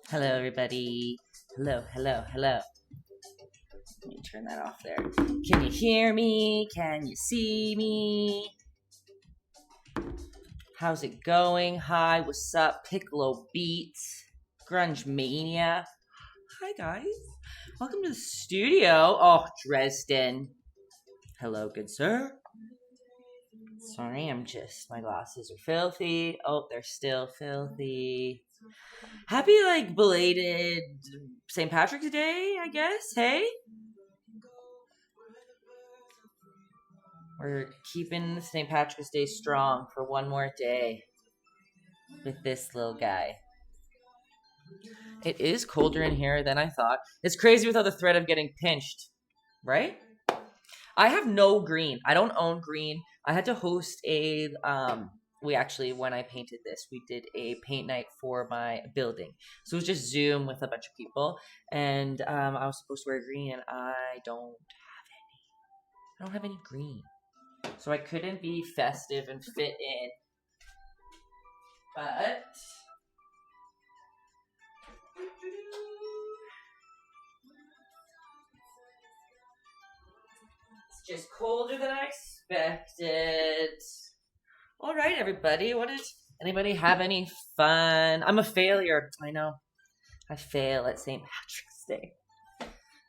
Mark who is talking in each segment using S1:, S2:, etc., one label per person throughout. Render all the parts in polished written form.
S1: Hello, everybody. Hello, hello, hello. Let me turn that off there. Can you hear me? Can you see me? How's it going? Hi, what's up? Piccolo Beats, Grunge Mania. Hi, guys. Welcome to the studio. Oh, Dresden. Hello, good sir. Sorry, my glasses are filthy. Oh, they're still filthy. Happy, belated St. Patrick's Day, I guess. Hey? We're keeping St. Patrick's Day strong for one more day with this little guy. It is colder in here than I thought. It's crazy without the threat of getting pinched, right? I have no green. I don't own green. I had to host when I painted this, we did a paint night for my building. So it was just Zoom with a bunch of people. And I was supposed to wear green, and I don't have any green. So I couldn't be festive and fit in. But it's just colder than I expected. All right, everybody. Anybody have any fun? I'm a failure. I know. I fail at St. Patrick's Day.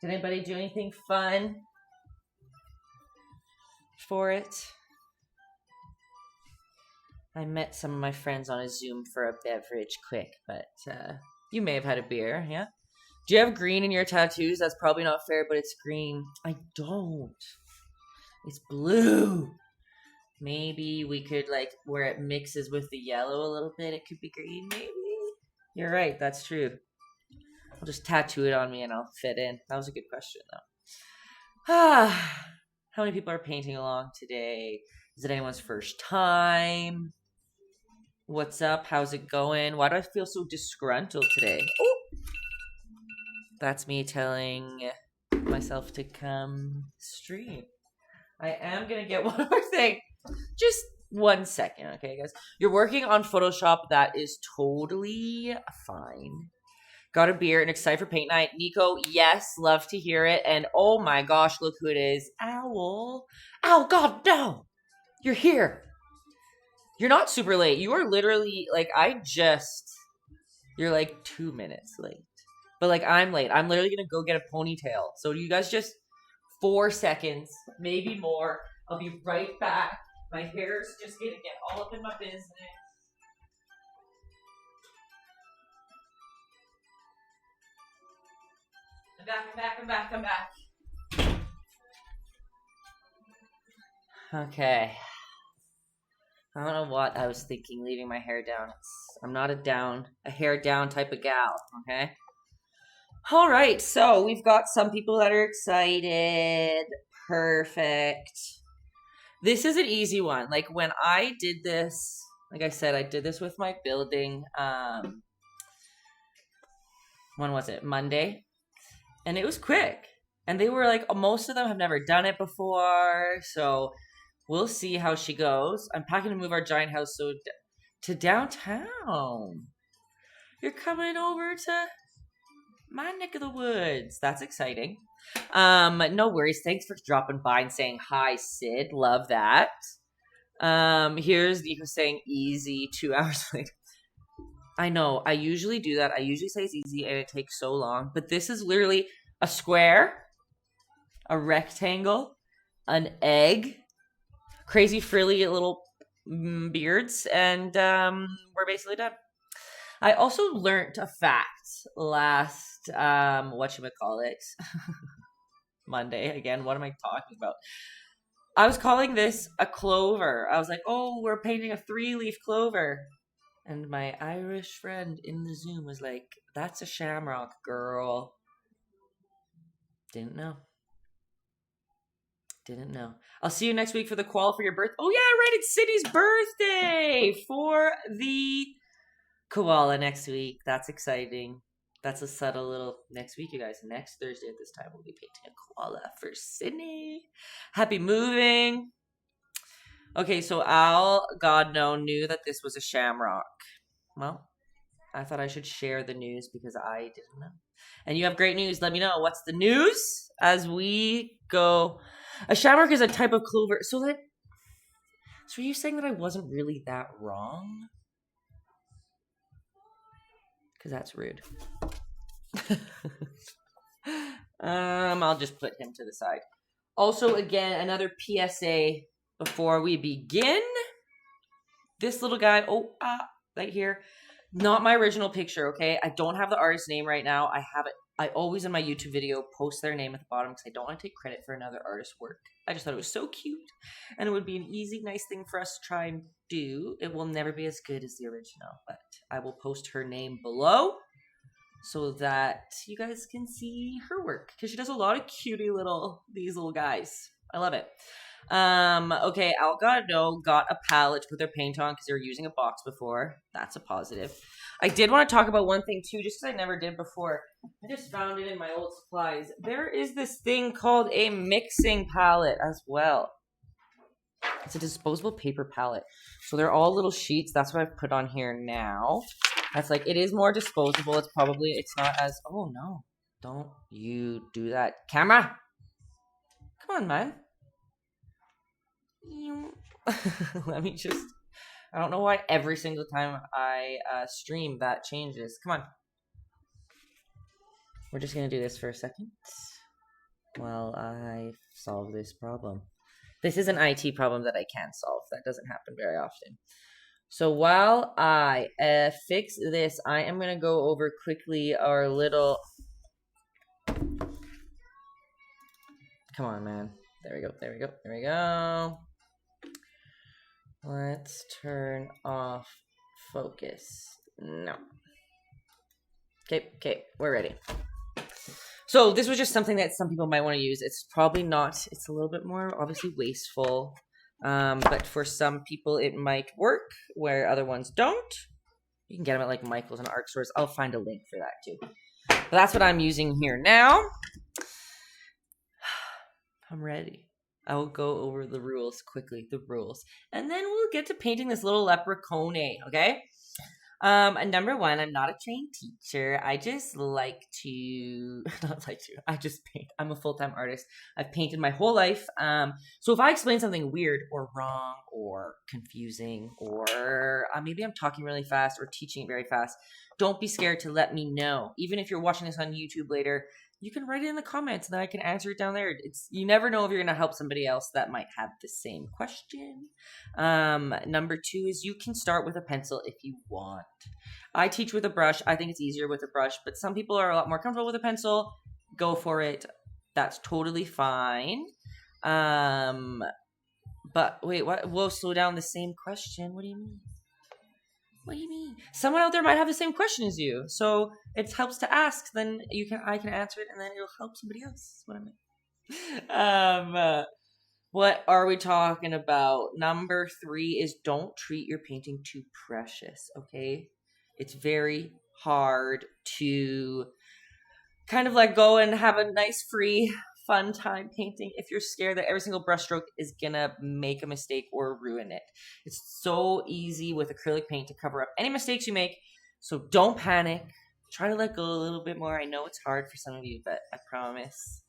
S1: Did anybody do anything fun for it? I met some of my friends on a Zoom for a beverage quick, but you may have had a beer, yeah? Do you have green in your tattoos? That's probably not fair, but it's green. I don't. It's blue. Maybe we could, where it mixes with the yellow a little bit, it could be green, maybe? You're right, that's true. I'll just tattoo it on me and I'll fit in. That was a good question, though. How many people are painting along today? Is it anyone's first time? What's up? How's it going? Why do I feel so disgruntled today? Oh! That's me telling myself to come stream. I am going to get one more thing. Just 1 second, okay, guys? You're working on Photoshop. That is totally fine. Got a beer and excited for paint night. Nico, yes, love to hear it. And oh my gosh, look who it is. Owl. Ow, God, no. You're here. You're not super late. You are literally, you're 2 minutes late. But, I'm late. I'm literally going to go get a ponytail. So you guys just 4 seconds, maybe more. I'll be right back. My hair's just going to get all up in my business. I'm back. Okay. I don't know what I was thinking leaving my hair down. I'm not a hair down type of gal, okay? All right, so we've got some people that are excited. Perfect. This is an easy one. When I did this, like I said, I did this with my building. When was it? Monday. And it was quick. And they were most of them have never done it before, so we'll see how she goes. I'm packing to move our giant house to downtown. You're coming over to my neck of the woods. That's exciting. No worries. Thanks for dropping by and saying hi, Sid. Love that. Here's Nico saying easy 2 hours later. I know. I usually do that. I usually say it's easy and it takes so long. But this is literally a square, a rectangle, an egg, crazy frilly little beards, and we're basically done. I also learned a fact last Monday. Again, what am I talking about? I was calling this a clover. I was like, oh, we're painting a 3-leaf clover. And my Irish friend in the Zoom was like, that's a shamrock, girl. Didn't know. I'll see you next week for the qual for your birthday. Oh, yeah, right. It's Sydney's birthday for the koala next week. That's exciting. That's a subtle little next week, you guys. Next Thursday at this time, we'll be painting a koala for Sydney. Happy moving. Okay, so Al Godno knew that this was a shamrock. Well, I thought I should share the news because I didn't know. And you have great news. Let me know. What's the news as we go? A shamrock is a type of clover. So are you saying that I wasn't really that wrong? Because that's rude. I'll just put him to the side. Also, again, another PSA before we begin. This little guy, right here. Not my original picture, okay? I don't have the artist name right now. I have it. I always in my YouTube video post their name at the bottom because I don't want to take credit for another artist's work. I just thought it was so cute. And it would be an easy, nice thing for us to try and do. It will never be as good as the original, but I will post her name below so that you guys can see her work because she does a lot of cutie these little guys. I love it. Okay, Algado got a palette to put their paint on because they were using a box before. That's a positive. I did want to talk about one thing too, just because I never did before. I just found it in my old supplies. There is this thing called a mixing palette as well. It's a disposable paper palette. So they're all little sheets. That's what I've put on here now. That's like, it is more disposable. It's not as, oh no, don't you do that. Camera! Come on, man. Let me just, I don't know why every single time I stream that changes. Come on. We're just going to do this for a second while I solve this problem. This is an IT problem that I can solve. That doesn't happen very often. So while I fix this, I am going to go over quickly our little... Come on, man. There we go, there we go, there we go. Let's turn off focus. No. Okay, we're ready. So this was just something that some people might want to use. It's probably not, it's a little bit more obviously wasteful. But for some people it might work where other ones don't. You can get them at like Michael's and art stores. I'll find a link for that too. But that's what I'm using here now. I'm ready. I will go over the rules quickly, and then we'll get to painting this little leprechaun, okay? Number one, I'm not a trained teacher. I just like to, I just paint. I'm a full-time artist. I've painted my whole life. So if I explain something weird or wrong or confusing, or maybe I'm talking really fast or teaching very fast, don't be scared to let me know. Even if you're watching this on YouTube later, you can write it in the comments and then I can answer it down there. You never know if you're going to help somebody else that might have the same question. Number two is you can start with a pencil if you want. I teach with a brush. I think it's easier with a brush, but some people are a lot more comfortable with a pencil. Go for it. That's totally fine. But wait, what? Whoa, slow down. The same question. What do you mean? What do you mean? Someone out there might have the same question as you. So it helps to ask. Then I can answer it and then it'll help somebody else. That's what I mean. What are we talking about? Number three is don't treat your painting too precious, okay? It's very hard to kind of like go and have a nice free fun time painting if you're scared that every single brushstroke is gonna make a mistake or ruin it. It's so easy with acrylic paint to cover up any mistakes you make, so don't panic. Try to let go a little bit more. I know it's hard for some of you, but I promise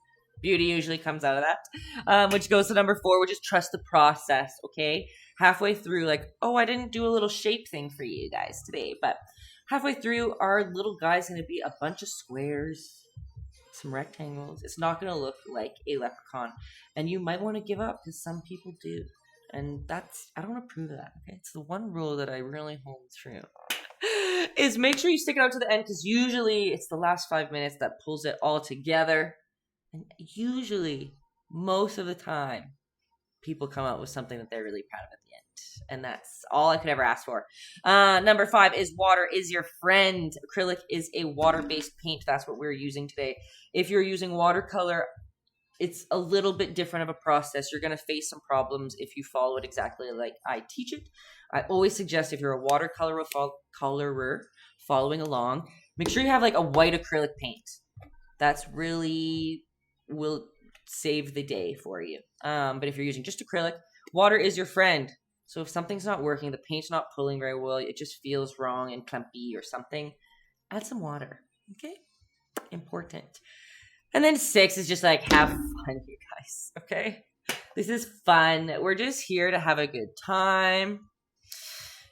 S1: beauty usually comes out of that. Which goes to number four, which is trust the process, okay? Halfway through, like, oh, I didn't do a little shape thing for you guys today, but halfway through, our little guy's gonna be a bunch of squares, some rectangles. It's not going to look like a leprechaun, and you might want to give up because some people do, and I don't approve of that, okay? It's the one rule that I really hold true is make sure you stick it out to the end, because usually it's the last 5 minutes that pulls it all together, and usually most of the time people come out with something that they're really proud of at the end. And that's all I could ever ask for. Number five is water is your friend. Acrylic is a water-based paint. That's what we're using today. If you're using watercolor, it's a little bit different of a process. You're going to face some problems if you follow it exactly like I teach it. I always suggest if you're a watercolorer following along, make sure you have like a white acrylic paint. That's really will save the day for you. But if you're using just acrylic, water is your friend. So if something's not working, the paint's not pulling very well, it just feels wrong and clumpy or something, add some water, okay? Important. And then 6 is just like, have fun, you guys, okay? This is fun. We're just here to have a good time.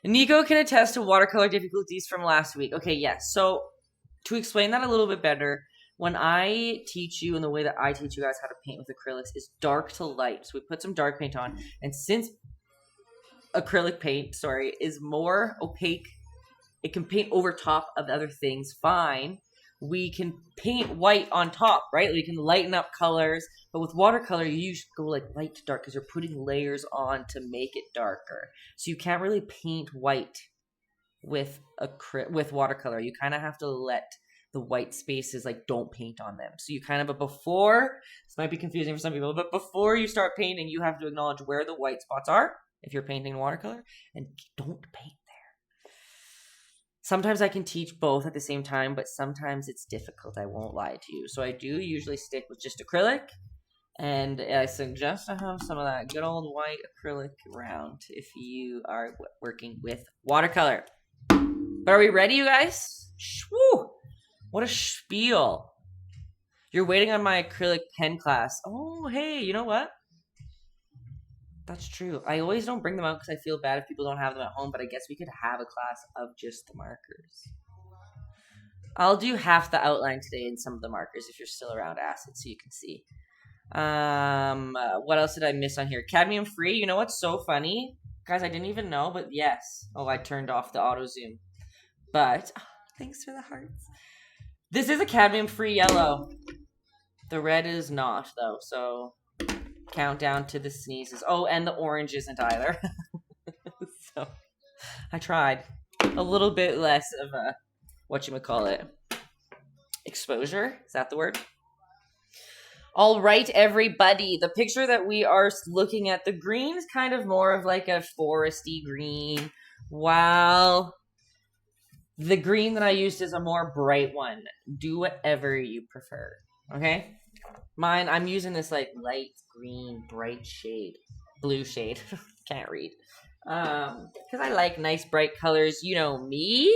S1: Nico can attest to watercolor difficulties from last week. Okay, yes. So to explain that a little bit better, when I teach you and the way that I teach you guys how to paint with acrylics is dark to light. So we put some dark paint on. And since acrylic paint, is more opaque, it can paint over top of other things fine. We can paint white on top, right? We can lighten up colors. But with watercolor, you usually go like light to dark because you're putting layers on to make it darker. So you can't really paint white with watercolor. You kind of have to let the white spaces, like, don't paint on them. So you kind of, this might be confusing for some people, but before you start painting, you have to acknowledge where the white spots are if you're painting in watercolor, and don't paint there. Sometimes I can teach both at the same time, but sometimes it's difficult, I won't lie to you. So I do usually stick with just acrylic, and I suggest to have some of that good old white acrylic around if you are working with watercolor. But are we ready, you guys? Woo! What a spiel. You're waiting on my acrylic pen class. Oh, hey, you know what? That's true. I always don't bring them out because I feel bad if people don't have them at home, but I guess we could have a class of just the markers. I'll do half the outline today in some of the markers if you're still around, Acid, so you can see. What else did I miss on here? Cadmium free. You know what's so funny? Guys, I didn't even know, but yes. Oh, I turned off the auto zoom. But, thanks for the hearts. This is a cadmium free yellow. The red is not, though, so countdown to the sneezes. Oh, and the orange isn't either. So, I tried. A little bit less of a, whatchamacallit, exposure. Is that the word? All right, everybody. The picture that we are looking at, the green is kind of more of like a foresty green, while the green that I used is a more bright one. Do whatever you prefer, okay? Mine, I'm using this like light green, bright shade. Blue shade. Can't read. Because I like nice bright colors. You know me.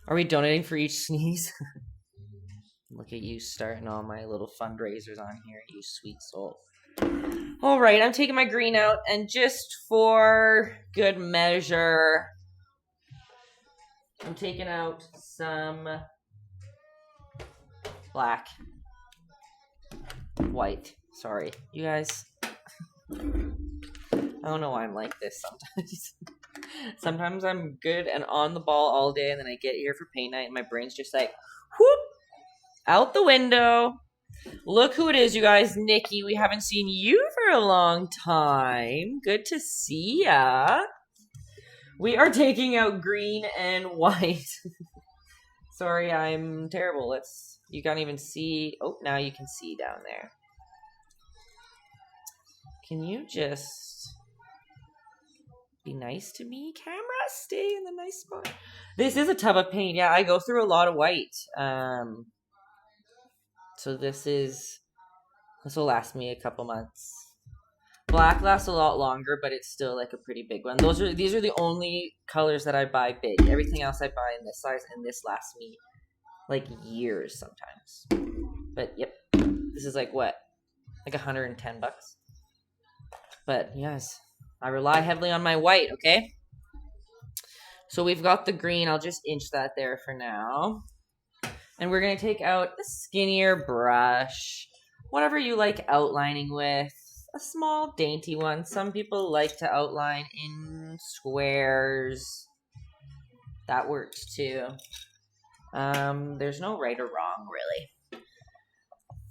S1: Are we donating for each sneeze? Look at you starting all my little fundraisers on here, you sweet soul. All right, I'm taking my green out, and just for good measure, I'm taking out some black, white. Sorry, you guys. I don't know why I'm like this sometimes. Sometimes I'm good and on the ball all day, and then I get here for paint night, and my brain's just like, whoop, out the window. Look who it is, you guys. Nikki, we haven't seen you for a long time. Good to see ya. We are taking out green and white. Sorry, I'm terrible. You can't even see. Oh, now you can see down there. Can you just be nice to me, camera? Stay in the nice spot. This is a tub of paint. Yeah, I go through a lot of white. So this will last me a couple months. Black lasts a lot longer, but it's still like a pretty big one. These are the only colors that I buy big. Everything else I buy in this size, and this lasts me like years sometimes. But yep, this is like what? Like $110. But yes, I rely heavily on my white, okay? So we've got the green. I'll just inch that there for now. And we're going to take out a skinnier brush. Whatever you like outlining with. A small, dainty one. Some people like to outline in squares. That works too. There's no right or wrong, really.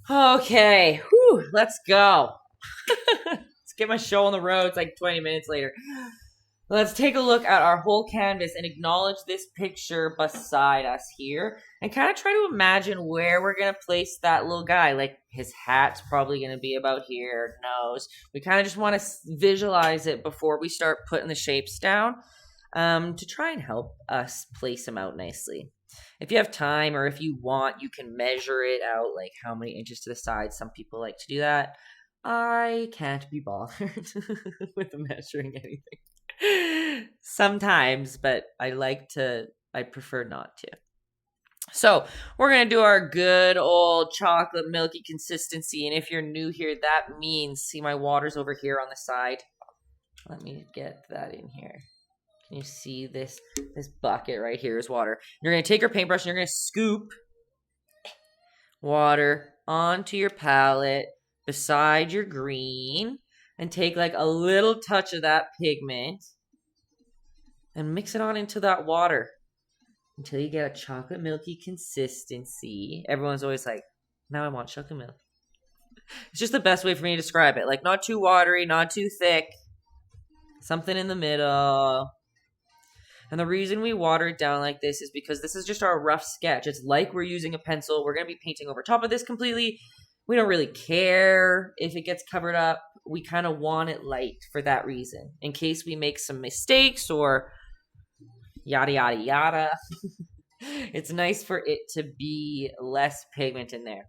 S1: Okay. Whew, let's go. Let's get my show on the road. It's like 20 minutes later. Let's take a look at our whole canvas and acknowledge this picture beside us here. And kind of try to imagine where we're going to place that little guy. Like, his hat's probably going to be about here, nose. We kind of just want to visualize it before we start putting the shapes down to try and help us place him out nicely. If you have time or if you want, you can measure it out, like how many inches to the side. Some people like to do that. I can't be bothered with measuring anything. Sometimes, but I prefer not to. So we're going to do our good old chocolate milky consistency. And if you're new here, that means, see my water's over here on the side. Let me get that in here. Can you see this? This bucket right here is water. You're going to take your paintbrush and you're going to scoop water onto your palette beside your green and take like a little touch of that pigment and mix it on into that water until you get a chocolate milky consistency. Everyone's always like, now I want chocolate milk. It's just the best way for me to describe it. Like, not too watery, not too thick. Something in the middle. And the reason we water it down like this is because this is just our rough sketch. It's like we're using a pencil. We're going to be painting over top of this completely. We don't really care if it gets covered up. We kind of want it light for that reason. In case we make some mistakes or yada, yada, yada. It's nice for it to be less pigment in there.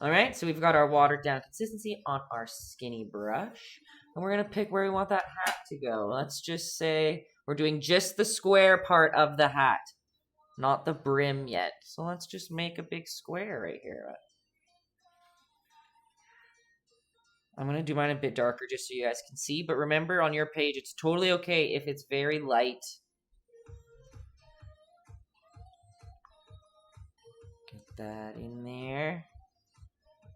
S1: All right, so we've got our watered down consistency on our skinny brush. And we're going to pick where we want that hat to go. Let's just say we're doing just the square part of the hat, not the brim yet. So let's just make a big square right here. I'm going to do mine a bit darker just so you guys can see. But remember, on your page, it's totally okay if it's very light. Get that in there.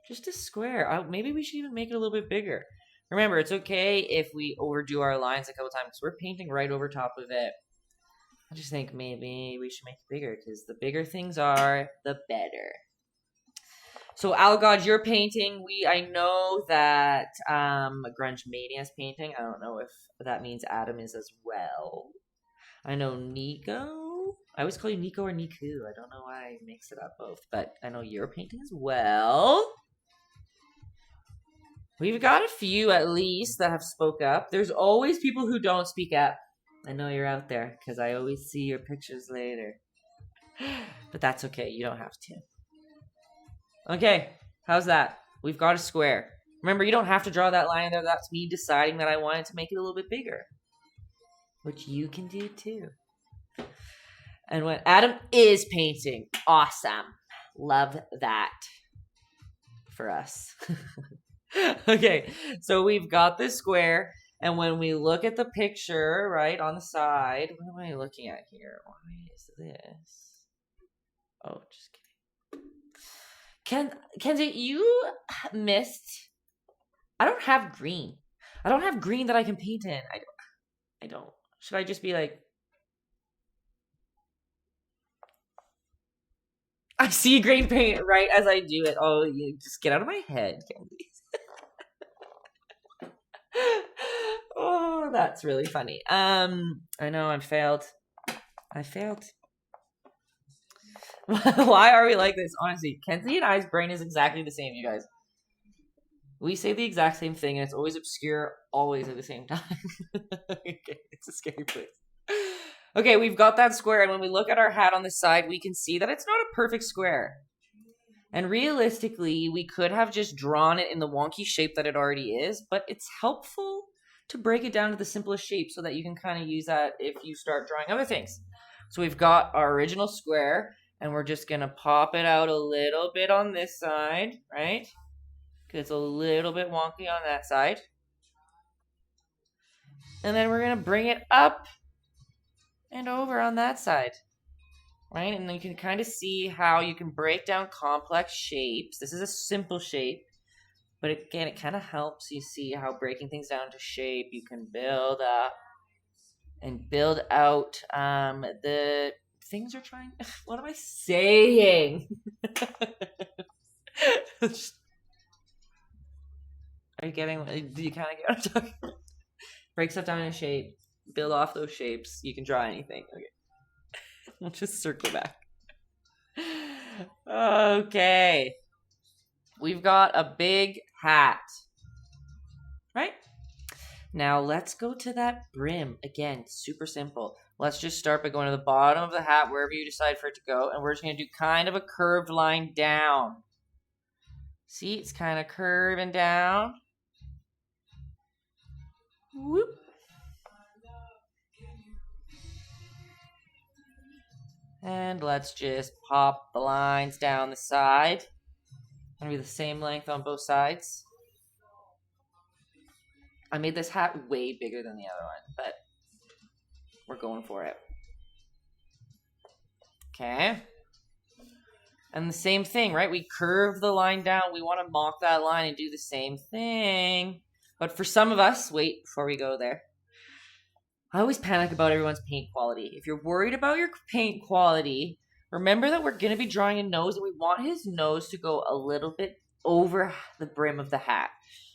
S1: Just a square. Maybe we should even make it a little bit bigger. Remember, it's okay if we overdo our lines a couple times because we're painting right over top of it. I just think maybe we should make it bigger because the bigger things are, the better. So, Algod, you're painting. I know that Grunge Mania is painting. I don't know if that means Adam is as well. I know Nico. I always call you Nico or Niku. I don't know why I mix it up both, but I know you're painting as well. We've got a few, at least, that have spoke up. There's always people who don't speak up. I know you're out there, because I always see your pictures later. But that's okay. You don't have to. Okay, how's that? We've got a square. Remember, you don't have to draw that line there. That's me deciding that I wanted to make it a little bit bigger. Which you can do, too. And when Adam is painting. Awesome. Love that. For us. Okay, so we've got this square, and when we look at the picture, right, on the side, what am I looking at here? Why is this? Oh, just kidding. Kenzie, you missed. I don't have green. I don't have green that I can paint in. I don't. Should I just be like... I see green paint right as I do it. Oh, you just get out of my head, Kenzie. Oh, that's really funny. I know I failed. Why are we like this? Honestly, Kenzie and I's brain is exactly the same, you guys. We say the exact same thing, and it's always obscure, always at the same time. Okay, it's a scary place. Okay, we've got that square, and when we look at our hat on the side, we can see that it's not a perfect square. And realistically, we could have just drawn it in the wonky shape that it already is, but it's helpful to break it down to the simplest shape so that you can kind of use that if you start drawing other things. So we've got our original square, and we're just going to pop it out a little bit on this side, right? Because it's a little bit wonky on that side. And then we're going to bring it up and over on that side. Right, and then you can kind of see how you can break down complex shapes. This is a simple shape, but again, it kind of helps you see how breaking things down to shape, you can build up and build out the things you're trying... What am I saying? Are you getting... Do you kind of get what I'm talking about? Break stuff down in shape, build off those shapes. You can draw anything. Okay. We'll just circle back. Okay. We've got a big hat. Right? Now let's go to that brim. Again, super simple. Let's just start by going to the bottom of the hat, wherever you decide for it to go. And we're just going to do kind of a curved line down. See, it's kind of curving down. Whoop. And let's just pop the lines down the side. Gonna be the same length on both sides. I made this hat way bigger than the other one, but we're going for it. Okay. And the same thing, right? We curve the line down. We want to mock that line and do the same thing. But for some of us, wait, before we go there. I always panic about everyone's paint quality. If you're worried about your paint quality, remember that we're going to be drawing a nose and we want his nose to go a little bit over the brim of the hat.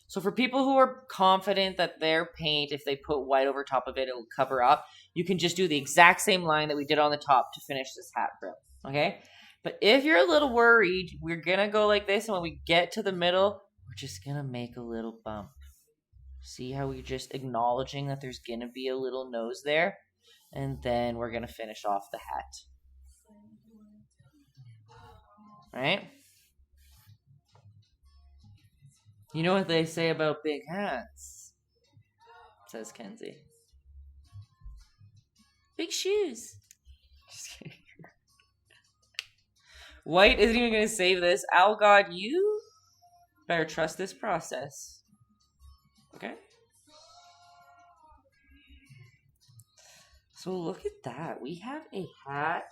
S1: So for people who are confident that their paint, if they put white over top of it, it will cover up, you can just do the exact same line that we did on the top to finish this hat brim, okay? But if you're a little worried, we're going to go like this, and when we get to the middle, we're just going to make a little bump. See how we're just acknowledging that there's going to be a little nose there? And then we're going to finish off the hat. Right? You know what they say about big hats? Says Kenzie. Big shoes. Just kidding. White isn't even going to save this. Owl God, you better trust this process. Okay? So look at that. We have a hat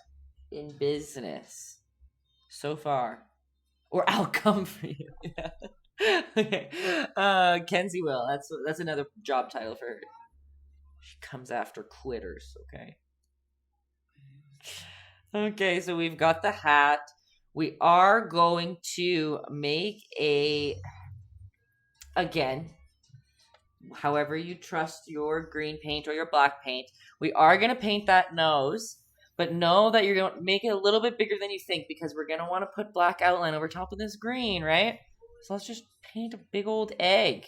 S1: in business so far. Or I'll come for you. Yeah. Okay. Kenzie will. That's another job title for her. She comes after quitters, okay? Okay, so we've got the hat. We are going to make again, however you trust your green paint or your black paint, we are going to paint that nose, but know that you're going to make it a little bit bigger than you think because we're going to want to put black outline over top of this green, right? So let's just paint a big old egg.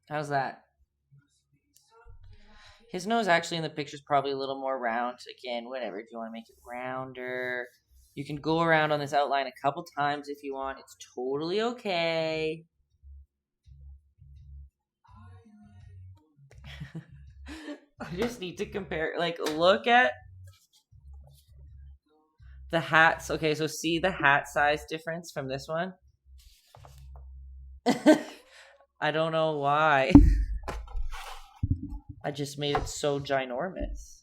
S1: How's that? His nose actually in the picture is probably a little more round. Again, whatever. If you want to make it rounder, you can go around on this outline a couple times if you want. It's totally okay. I just need to compare. Like, look at the hats. Okay, so see the hat size difference from this one? I don't know why. I just made it so ginormous.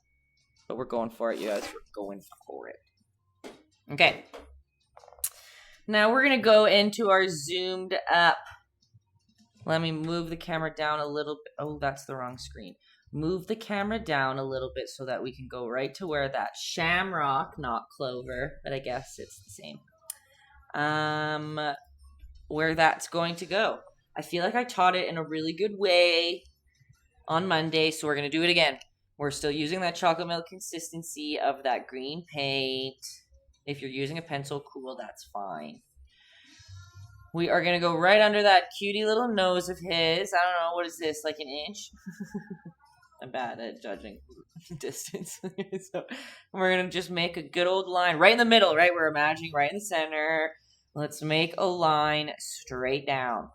S1: But we're going for it, you guys. We're going for it. Okay. Now we're going to go into our zoomed up. Let me move the camera down a little bit. Oh, that's the wrong screen. Move the camera down a little bit so that we can go right to where that shamrock, not clover, but I guess it's the same. Where that's going to go. I feel like I taught it in a really good way on Monday, so we're going to do it again. We're still using that chocolate milk consistency of that green paint. If you're using a pencil, cool, that's fine. We are going to go right under that cutie little nose of his. I don't know, what is this, like an inch? I'm bad at judging distance. So we're going to just make a good old line right in the middle, right? We're imagining right in the center. Let's make a line straight down.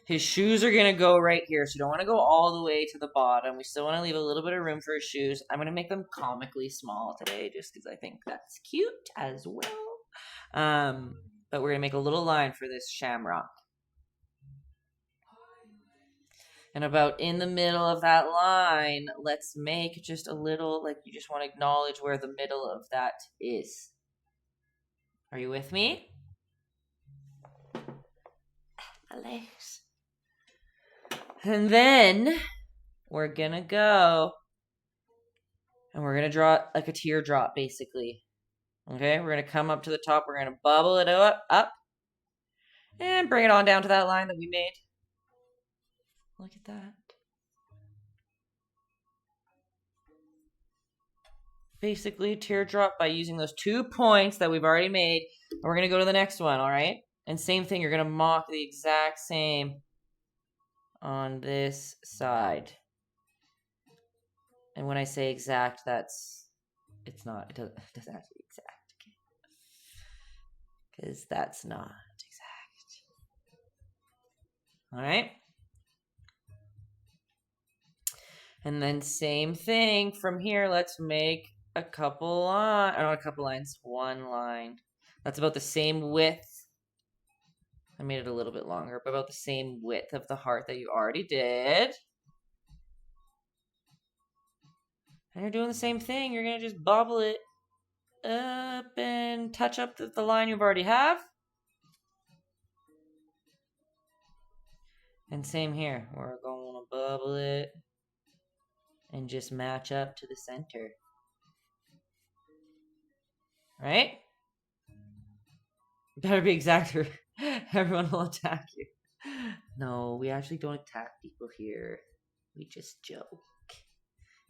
S1: His shoes are going to go right here, so you don't want to go all the way to the bottom. We still want to leave a little bit of room for his shoes. I'm going to make them comically small today just because I think that's cute as well. But we're going to make a little line for this shamrock. And about in the middle of that line, let's make just a little, like you just want to acknowledge where the middle of that is. Are you with me? Alex. And then we're going to go and we're going to draw like a teardrop basically. Okay, we're going to come up to the top. We're going to bubble it up and bring it on down to that line that we made. Look at that. Basically a teardrop by using those 2 points that we've already made. And we're going to go to the next one, all right? And same thing, you're going to mock the exact same on this side. And when I say exact, it doesn't have to be exact. Okay. because that's not exact. All right. And then same thing from here. Let's make a couple lines, or not a couple lines, one line. That's about the same width. I made it a little bit longer, but about the same width of the heart that you already did. And you're doing the same thing. You're going to just bobble it up and touch up the line you've already have. And same here. We're going to bubble it and just match up to the center. Right? Better be exact or everyone will attack you. No, we actually don't attack people here. We just joke.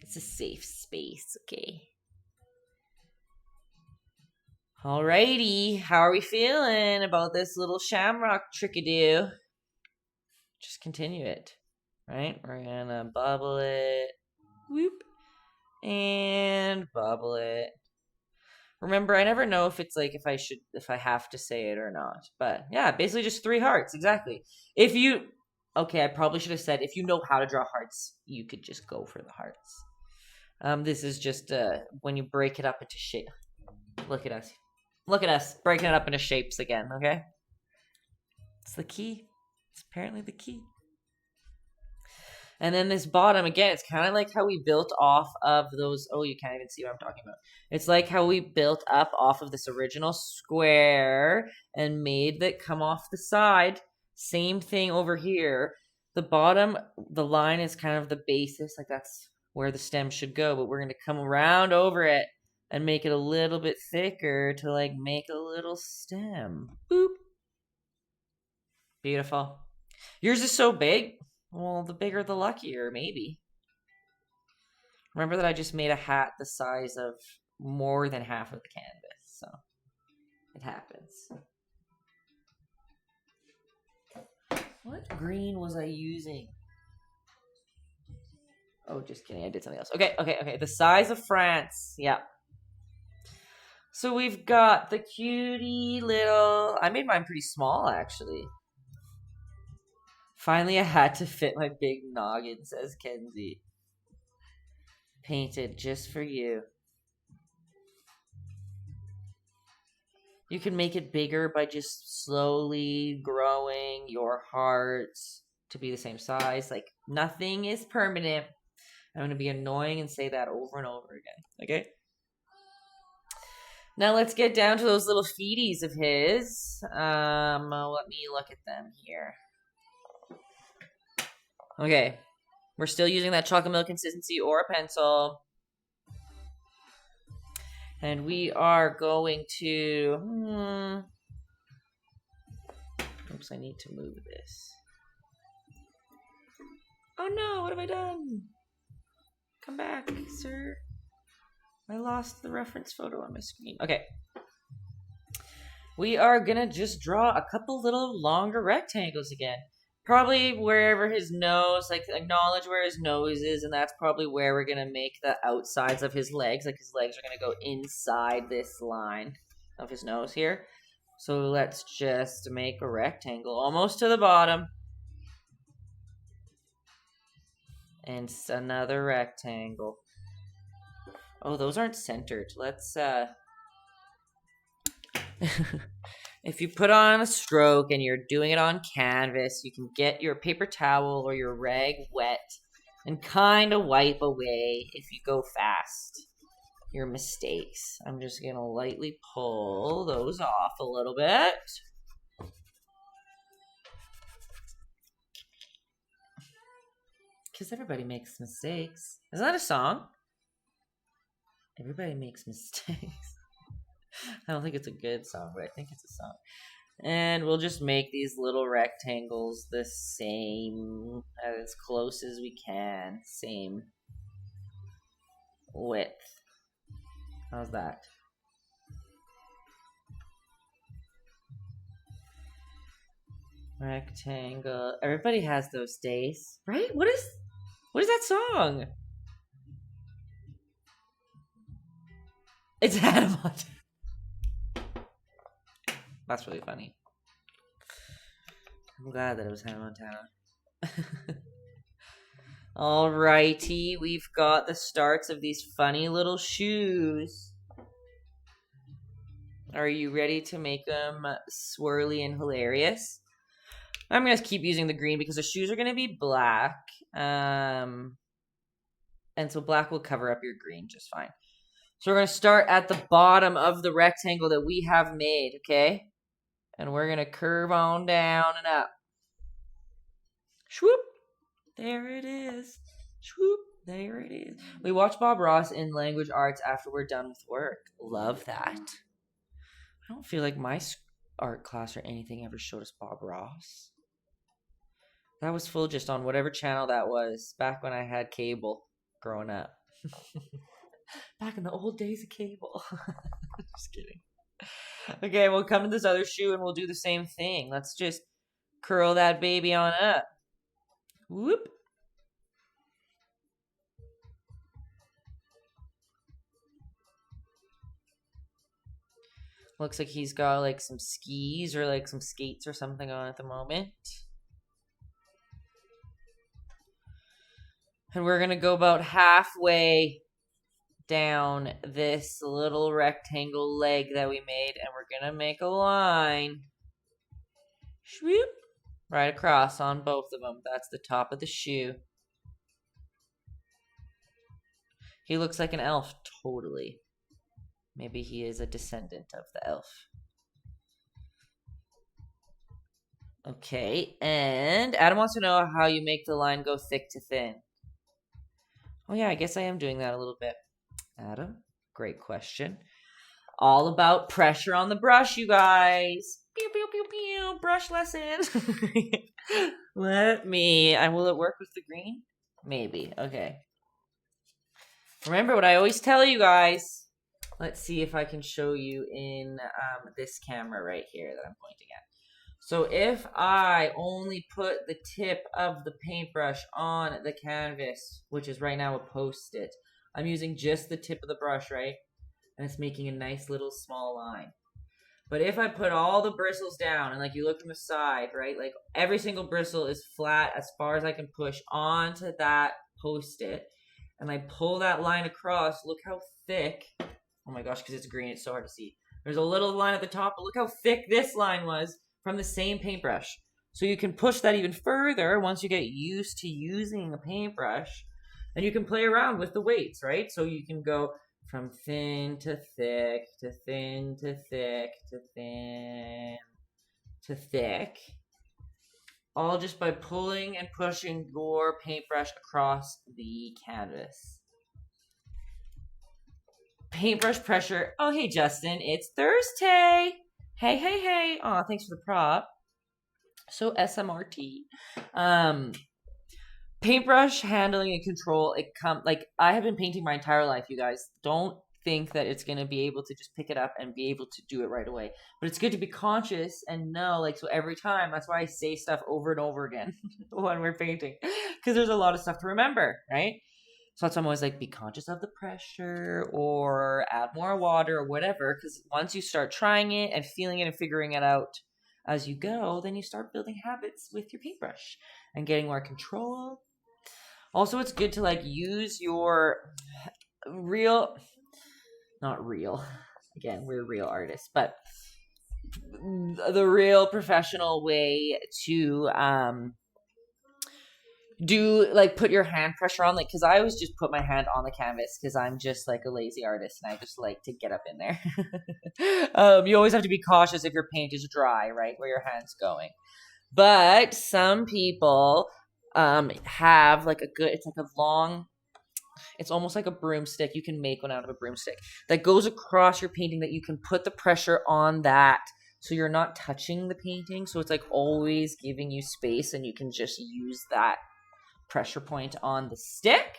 S1: It's a safe space, okay? Alrighty, how are we feeling about this little shamrock trickadoo? Just continue it, right? We're gonna bubble it, whoop, and bubble it. Remember, I never know if it's like if I have to say it or not. But yeah, basically just 3 hearts, exactly. Okay, I probably should have said if you know how to draw hearts, you could just go for the hearts. This is just when you break it up into shape. Look at us. Look at us breaking it up into shapes again, okay? It's the key. It's apparently the key. And then this bottom, again, it's kind of like how we built off of those. Oh, you can't even see what I'm talking about. It's like how we built up off of this original square and made that come off the side. Same thing over here. The bottom, the line is kind of the basis. Like that's where the stem should go. But we're going to come around over it and make it a little bit thicker to like make a little stem. Boop. Beautiful. Yours is so big. Well, the bigger the luckier, maybe. Remember that I just made a hat the size of more than half of the canvas, so it happens. What green was I using? Oh, just kidding. I did something else. Okay. The size of France. Yeah. So we've got the cutie little... I made mine pretty small, actually. Finally, I had to fit my big noggin, says Kenzie. Painted just for you. You can make it bigger by just slowly growing your heart to be the same size. Like, nothing is permanent. I'm going to be annoying and say that over and over again. Okay? Now let's get down to those little feeties of his. Let me look at them here. Okay, we're still using that chocolate milk consistency or a pencil. And we are going to... Oops, I need to move this. Oh no, what have I done? Come back, sir. I lost the reference photo on my screen. Okay. We are going to just draw a couple little longer rectangles again. Probably wherever his nose, like acknowledge where his nose is, and that's probably where we're going to make the outsides of his legs. Like his legs are going to go inside this line of his nose here. So let's just make a rectangle almost to the bottom. And another rectangle. Oh, those aren't centered. Let's, if you put on a stroke and you're doing it on canvas, you can get your paper towel or your rag wet and kind of wipe away, if you go fast, your mistakes. I'm just going to lightly pull those off a little bit. Because everybody makes mistakes. Isn't that a song? Everybody makes mistakes. I don't think it's a good song, but I think it's a song. And we'll just make these little rectangles the same, as close as we can. Same width. How's that? Rectangle. Everybody has those days, right? What is that song? It's Hannah Montana. That's really funny. I'm glad that it was Hannah Montana. Alrighty, we've got the starts of these funny little shoes. Are you ready to make them swirly and hilarious? I'm going to keep using the green because the shoes are going to be black. And so black will cover up your green just fine. So we're going to start at the bottom of the rectangle that we have made, okay? And we're going to curve on down and up. Swoop. There it is. Swoop. There it is. We watch Bob Ross in language arts after we're done with work. Love that. I don't feel like my art class or anything ever showed us Bob Ross. That was full just on whatever channel that was back when I had cable growing up. Back in the old days of cable. Just kidding. Okay, we'll come to this other shoe and we'll do the same thing. Let's just curl that baby on up. Whoop. Looks like he's got like some skis or like some skates or something on at the moment. And we're going to go about halfway down this little rectangle leg that we made. And we're going to make a line. Swoop. Right across on both of them. That's the top of the shoe. He looks like an elf, totally. Maybe he is a descendant of the elf. Okay, and Adam wants to know how you make the line go thick to thin. Oh yeah, I guess I am doing that a little bit. Adam, great question. All about pressure on the brush, you guys. Pew, pew, pew, pew. Brush lesson. Will it work with the green? Maybe. Okay. Remember what I always tell you guys. Let's see if I can show you in this camera right here that I'm pointing at. So if I only put the tip of the paintbrush on the canvas, which is right now a Post-it, I'm using just the tip of the brush, right? And it's making a nice little small line. But if I put all the bristles down and like you look from the side, right? Like every single bristle is flat as far as I can push onto that Post-it. And I pull that line across. Look how thick. Oh my gosh, because it's green, it's so hard to see. There's a little line at the top, but look how thick this line was from the same paintbrush. So you can push that even further once you get used to using a paintbrush. And you can play around with the weights, right? So you can go from thin to thick, to thin to thick, to thin to thick. All just by pulling and pushing your paintbrush across the canvas. Paintbrush pressure. Oh, hey, Justin. It's Thursday. Hey, hey, hey. Aw, thanks for the prop. So SMRT. Paintbrush handling and control. I have been painting my entire life, you guys. Don't think that it's going to be able to just pick it up and be able to do it right away. But it's good to be conscious and know, like, so every time, that's why I say stuff over and over again when we're painting. Because there's a lot of stuff to remember, right? So that's why I'm always like, be conscious of the pressure or add more water or whatever. Because once you start trying it and feeling it and figuring it out as you go, then you start building habits with your paintbrush and getting more control. Also, it's good to like use your not real. Again, we're real artists, but the real professional way to put your hand pressure on, like, because I always just put my hand on the canvas because I'm just like a lazy artist and I just like to get up in there. You always have to be cautious if your paint is dry, right, where your hand's going. But some people have like it's almost like a broomstick. You can make one out of a broomstick that goes across your painting that you can put the pressure on that. So you're not touching the painting. So it's like always giving you space and you can just use that pressure point on the stick.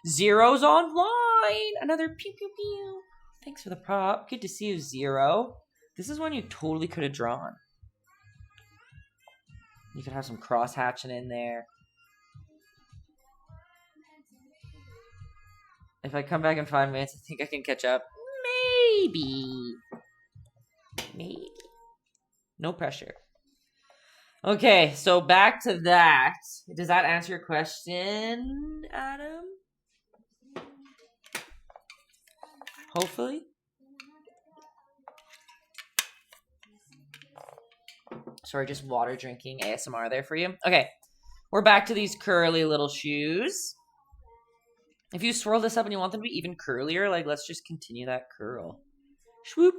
S1: Zero's online. Another pew pew pew. Thanks for the prop. Good to see you, Zero. This is one you totally could have drawn. You could have some cross hatching in there. If I come back in 5 minutes, I think I can catch up. Maybe. No pressure. Okay, so back to that. Does that answer your question, Adam? Hopefully. Sorry, just water drinking ASMR there for you. Okay, we're back to these curly little shoes. If you swirl this up and you want them to be even curlier, like let's just continue that curl. Swoop.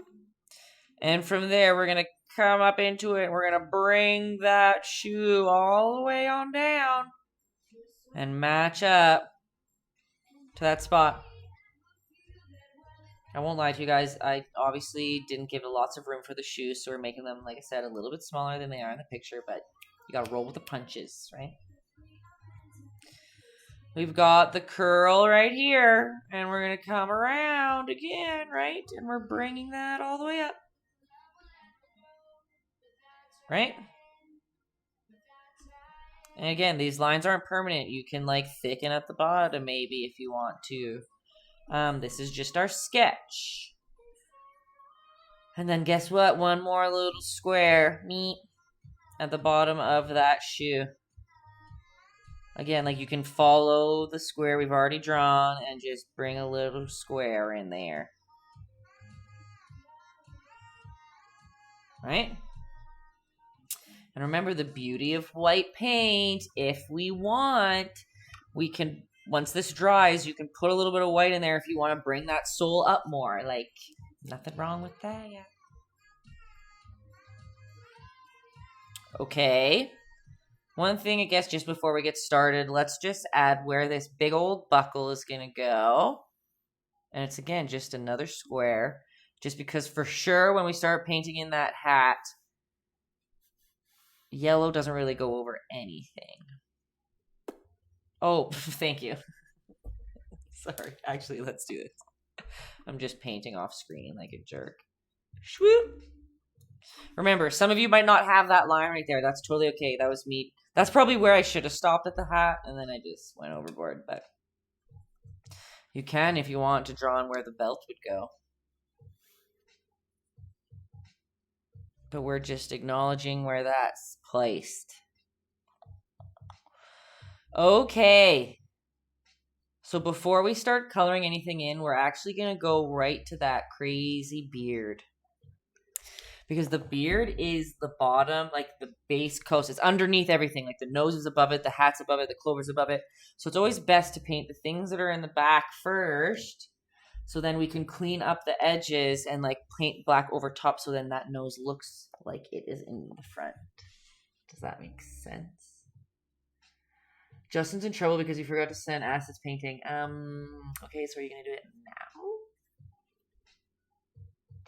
S1: And from there, we're going to come up into it. We're going to bring that shoe all the way on down and match up to that spot. I won't lie to you guys. I obviously didn't give it lots of room for the shoes, so we're making them, like I said, a little bit smaller than they are in the picture, but you got to roll with the punches, right? We've got the curl right here, and we're going to come around again, right? And we're bringing that all the way up. Right? And again, these lines aren't permanent. You can like thicken at the bottom maybe if you want to. This is just our sketch. And then guess what? One more little square at the bottom of that shoe. Again, like you can follow the square we've already drawn and just bring a little square in there. Right? And remember the beauty of white paint, if we want, we can, once this dries, you can put a little bit of white in there if you want to bring that sole up more. Like, nothing wrong with that, yeah. Okay. One thing, I guess, just before we get started, let's just add where this big old buckle is going to go. And it's, again, just another square. Just because for sure when we start painting in that hat, yellow doesn't really go over anything. Oh, thank you. Sorry. Actually, let's do this. I'm just painting off screen like a jerk. Swoop. Remember, some of you might not have that line right there. That's totally okay. That was me. That's probably where I should have stopped at the hat, and then I just went overboard. But you can, if you want, to draw on where the belt would go. But we're just acknowledging where that's placed. Okay. So before we start coloring anything in, we're actually going to go right to that crazy beard. Because the beard is the bottom, like the base coat. It's underneath everything. Like the nose is above it, the hat's above it, the clover's above it. So it's always best to paint the things that are in the back first. So then we can clean up the edges and like paint black over top. So then that nose looks like it is in the front. Does that make sense? Justin's in trouble because he forgot to send Acid's painting. Okay, so are you going to do it now?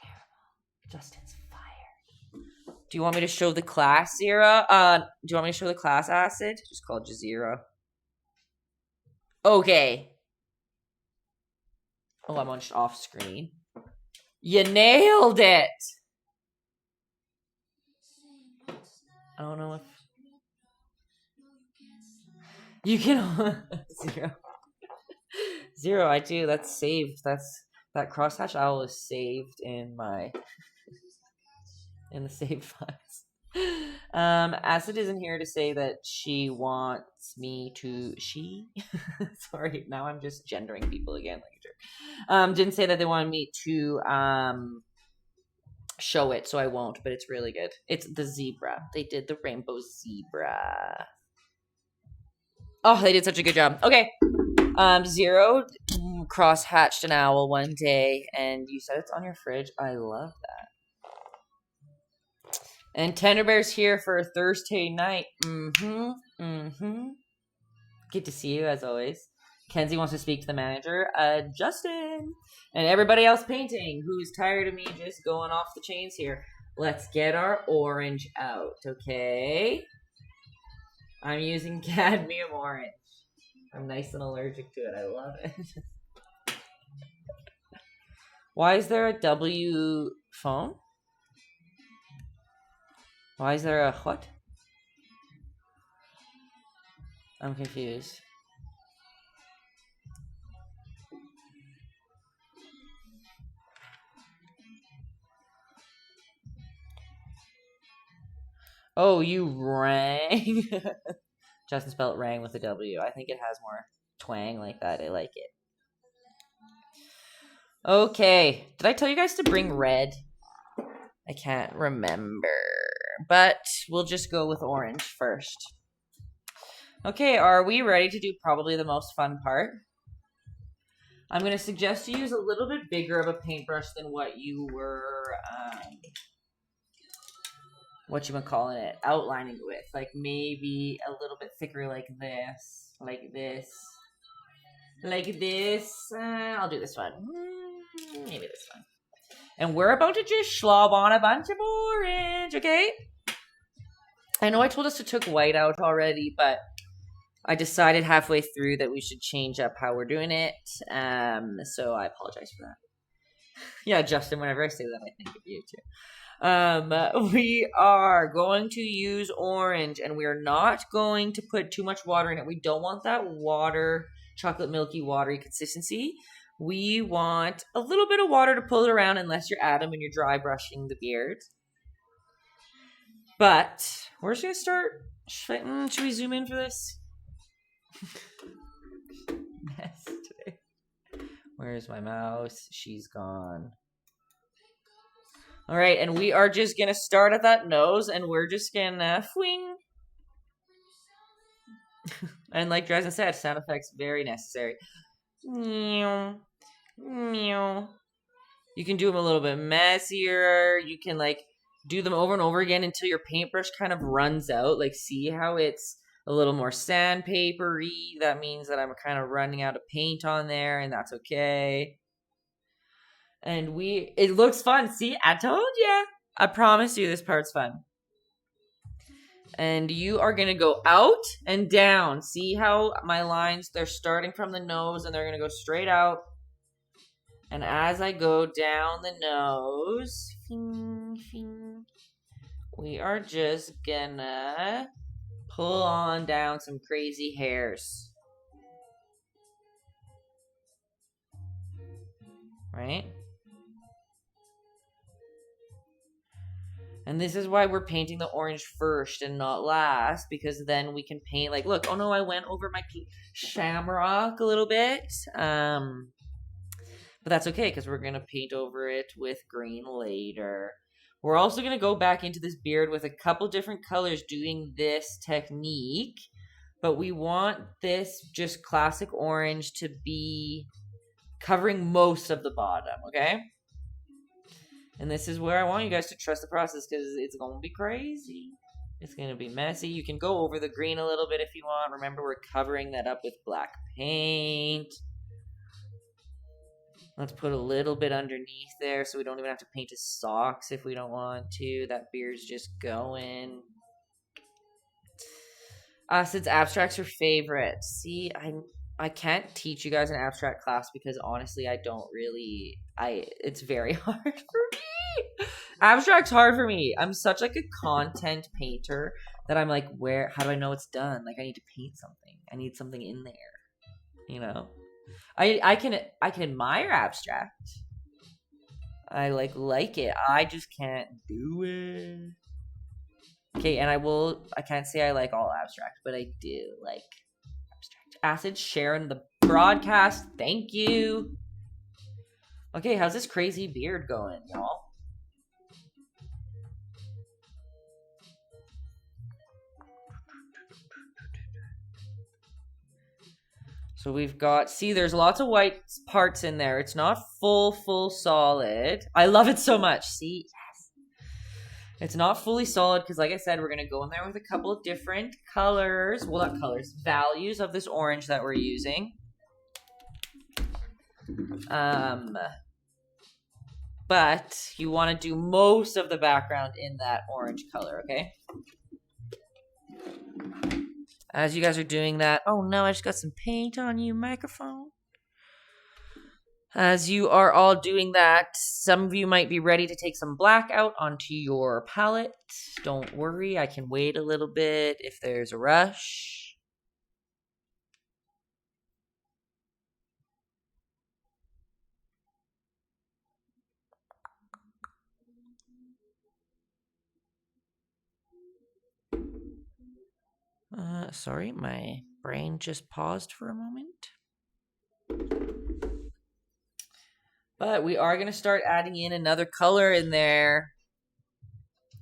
S1: Terrible. Justin's fired. Do you want me to show the class, Zira? Do you want me to show the class, Acid? Just call Jazeera. Okay. Oh, I'm on just off screen. You nailed it! I don't know if... You can... Zero. Zero, I do. That's saved. That crosshatch owl is saved in my... in the save files. Acid isn't here to say that she wants me to... Sorry, now I'm just gendering people again like a jerk. Didn't say that they wanted me to show it, so I won't, but it's really good. It's the zebra. They did the rainbow zebra. Oh, they did such a good job. Okay. Zero cross-hatched an owl one day, and you said it's on your fridge. I love that. And Tender Bear's here for a Thursday night. Good to see you, as always. Kenzie wants to speak to the manager. Justin. And everybody else painting who's tired of me just going off the chains here. Let's get our orange out, okay? I'm using cadmium orange. I'm nice and allergic to it. I love it. Why is there a W phone? Why is there a what? I'm confused. Oh, you rang. Justin spelled rang with a W. I think it has more twang like that. I like it. Okay. Did I tell you guys to bring red? I can't remember. But we'll just go with orange first. Okay, are we ready to do probably the most fun part? I'm going to suggest you use a little bit bigger of a paintbrush than what you were, outlining it with. Like maybe a little bit thicker like this. Like this. Like this. I'll do this one. Maybe this one. And we're about to just slob on a bunch of orange, okay? I know I told us to took white out already, but I decided halfway through that we should change up how we're doing it. So I apologize for that. Yeah, Justin, whenever I say that, I think of you too. We are going to use orange, and we are not going to put too much water in it. We don't want that water, chocolate milky watery consistency. We want a little bit of water to pull it around unless you're Adam and you're dry brushing the beard. But we're just going to start. Should we zoom in for this? Mess today. Where's my mouse? She's gone. All right, and we are just going to start at that nose, and we're just going to fwing. And like Dresden said, sound effects very necessary. Meow. Meow. You can do them a little bit messier. You can like do them over and over again until your paintbrush kind of runs out. Like see how it's a little more sandpapery. That means that I'm kind of running out of paint on there, and that's okay. And it looks fun. See, I told you. I promise you this part's fun. And you are going to go out and down. See how my lines, they're starting from the nose and they're going to go straight out. And as I go down the nose, we are just going to pull on down some crazy hairs. Right? And this is why we're painting the orange first and not last, because then we can paint like, look, oh no, I went over my shamrock a little bit. But that's okay, because we're going to paint over it with green later. We're also going to go back into this beard with a couple different colors doing this technique. But we want this just classic orange to be covering most of the bottom, okay? And this is where I want you guys to trust the process, because it's going to be crazy. It's going to be messy. You can go over the green a little bit if you want. Remember, we're covering that up with black paint. Let's put a little bit underneath there so we don't even have to paint his socks if we don't want to. That beard's just going. Since abstracts are favorite. See, I can't teach you guys an abstract class because honestly, I don't really. It's very hard for me. Abstract's hard for me. I'm such like a content painter that I'm like, how do I know it's done? Like I need to paint something. I need something in there. You know? I can admire abstract. I like it. I just can't do it. Okay, and I can't say I like all abstract, but I do like abstract. Acid sharing the broadcast. Thank you. Okay, how's this crazy beard going, y'all? So we've got, see, there's lots of white parts in there. It's not full solid. I love it so much. See, yes. It's not fully solid because, like I said, we're going to go in there with a couple of different colors. Well, not colors, values of this orange that we're using. But you want to do most of the background in that orange color, okay? As you guys are doing that, oh no, I just got some paint on you, microphone. As you are all doing that, some of you might be ready to take some black out onto your palette. Don't worry, I can wait a little bit if there's a rush. Sorry, my brain just paused for a moment. But we are going to start adding in another color in there.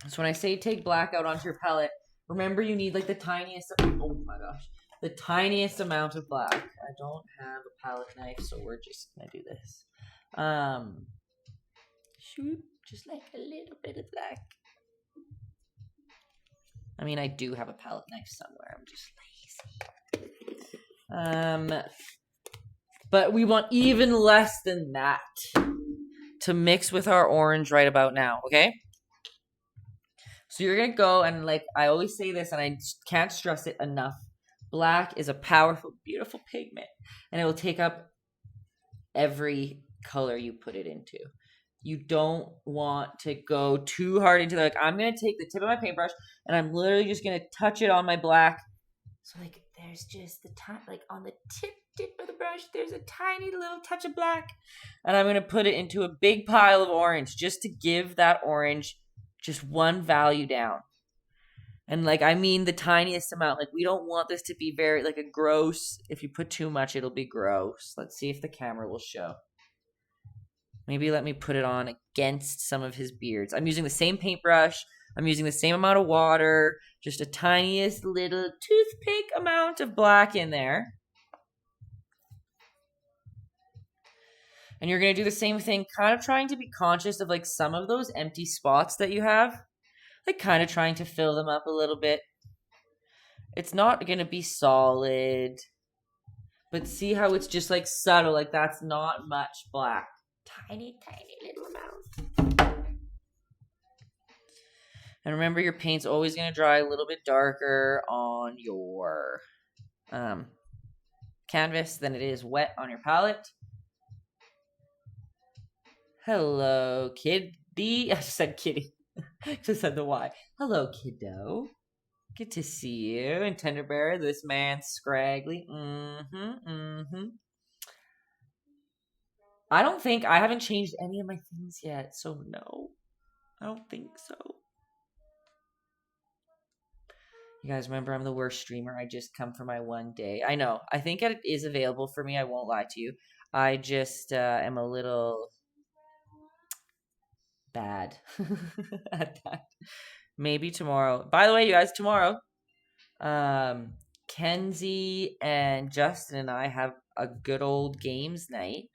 S1: So when I say take black out onto your palette, remember you need like the tiniest, oh my gosh, the tiniest amount of black. I don't have a palette knife, so we're just going to do this. Shoot, just like a little bit of black. I mean, I do have a palette knife somewhere. I'm just lazy. But we want even less than that to mix with our orange right about now, okay? So you're going to go and, like, I always say this and I can't stress it enough. Black is a powerful, beautiful pigment. And it will take up every color you put it into. You don't want to go too hard into like, I'm going to take the tip of my paintbrush and I'm literally just going to touch it on my black. So, like, there's just the like on the tip of the brush, there's a tiny little touch of black. And I'm going to put it into a big pile of orange just to give that orange just one value down. And, like, I mean the tiniest amount. Like, we don't want this to be very, like, a gross. If you put too much, it'll be gross. Let's see if the camera will show. Maybe let me put it on against some of his beards. I'm using the same paintbrush. I'm using the same amount of water. Just a tiniest little toothpick amount of black in there. And you're going to do the same thing, kind of trying to be conscious of, like, some of those empty spots that you have. Like, kind of trying to fill them up a little bit. It's not going to be solid. But see how it's just, like, subtle. Like, that's not much black. Tiny, tiny little amount. And remember, your paint's always going to dry a little bit darker on your canvas than it is wet on your palette. Hello, kiddie. I said kitty. Just said the Y. Hello, kiddo. Good to see you. And Tender Bear, this man's scraggly. I haven't changed any of my things yet, so no. I don't think so. You guys remember I'm the worst streamer. I just come for my one day. I know. I think it is available for me. I won't lie to you. I just am a little bad at that. Maybe tomorrow. By the way, you guys, tomorrow, Kenzie and Justin and I have a good old games night.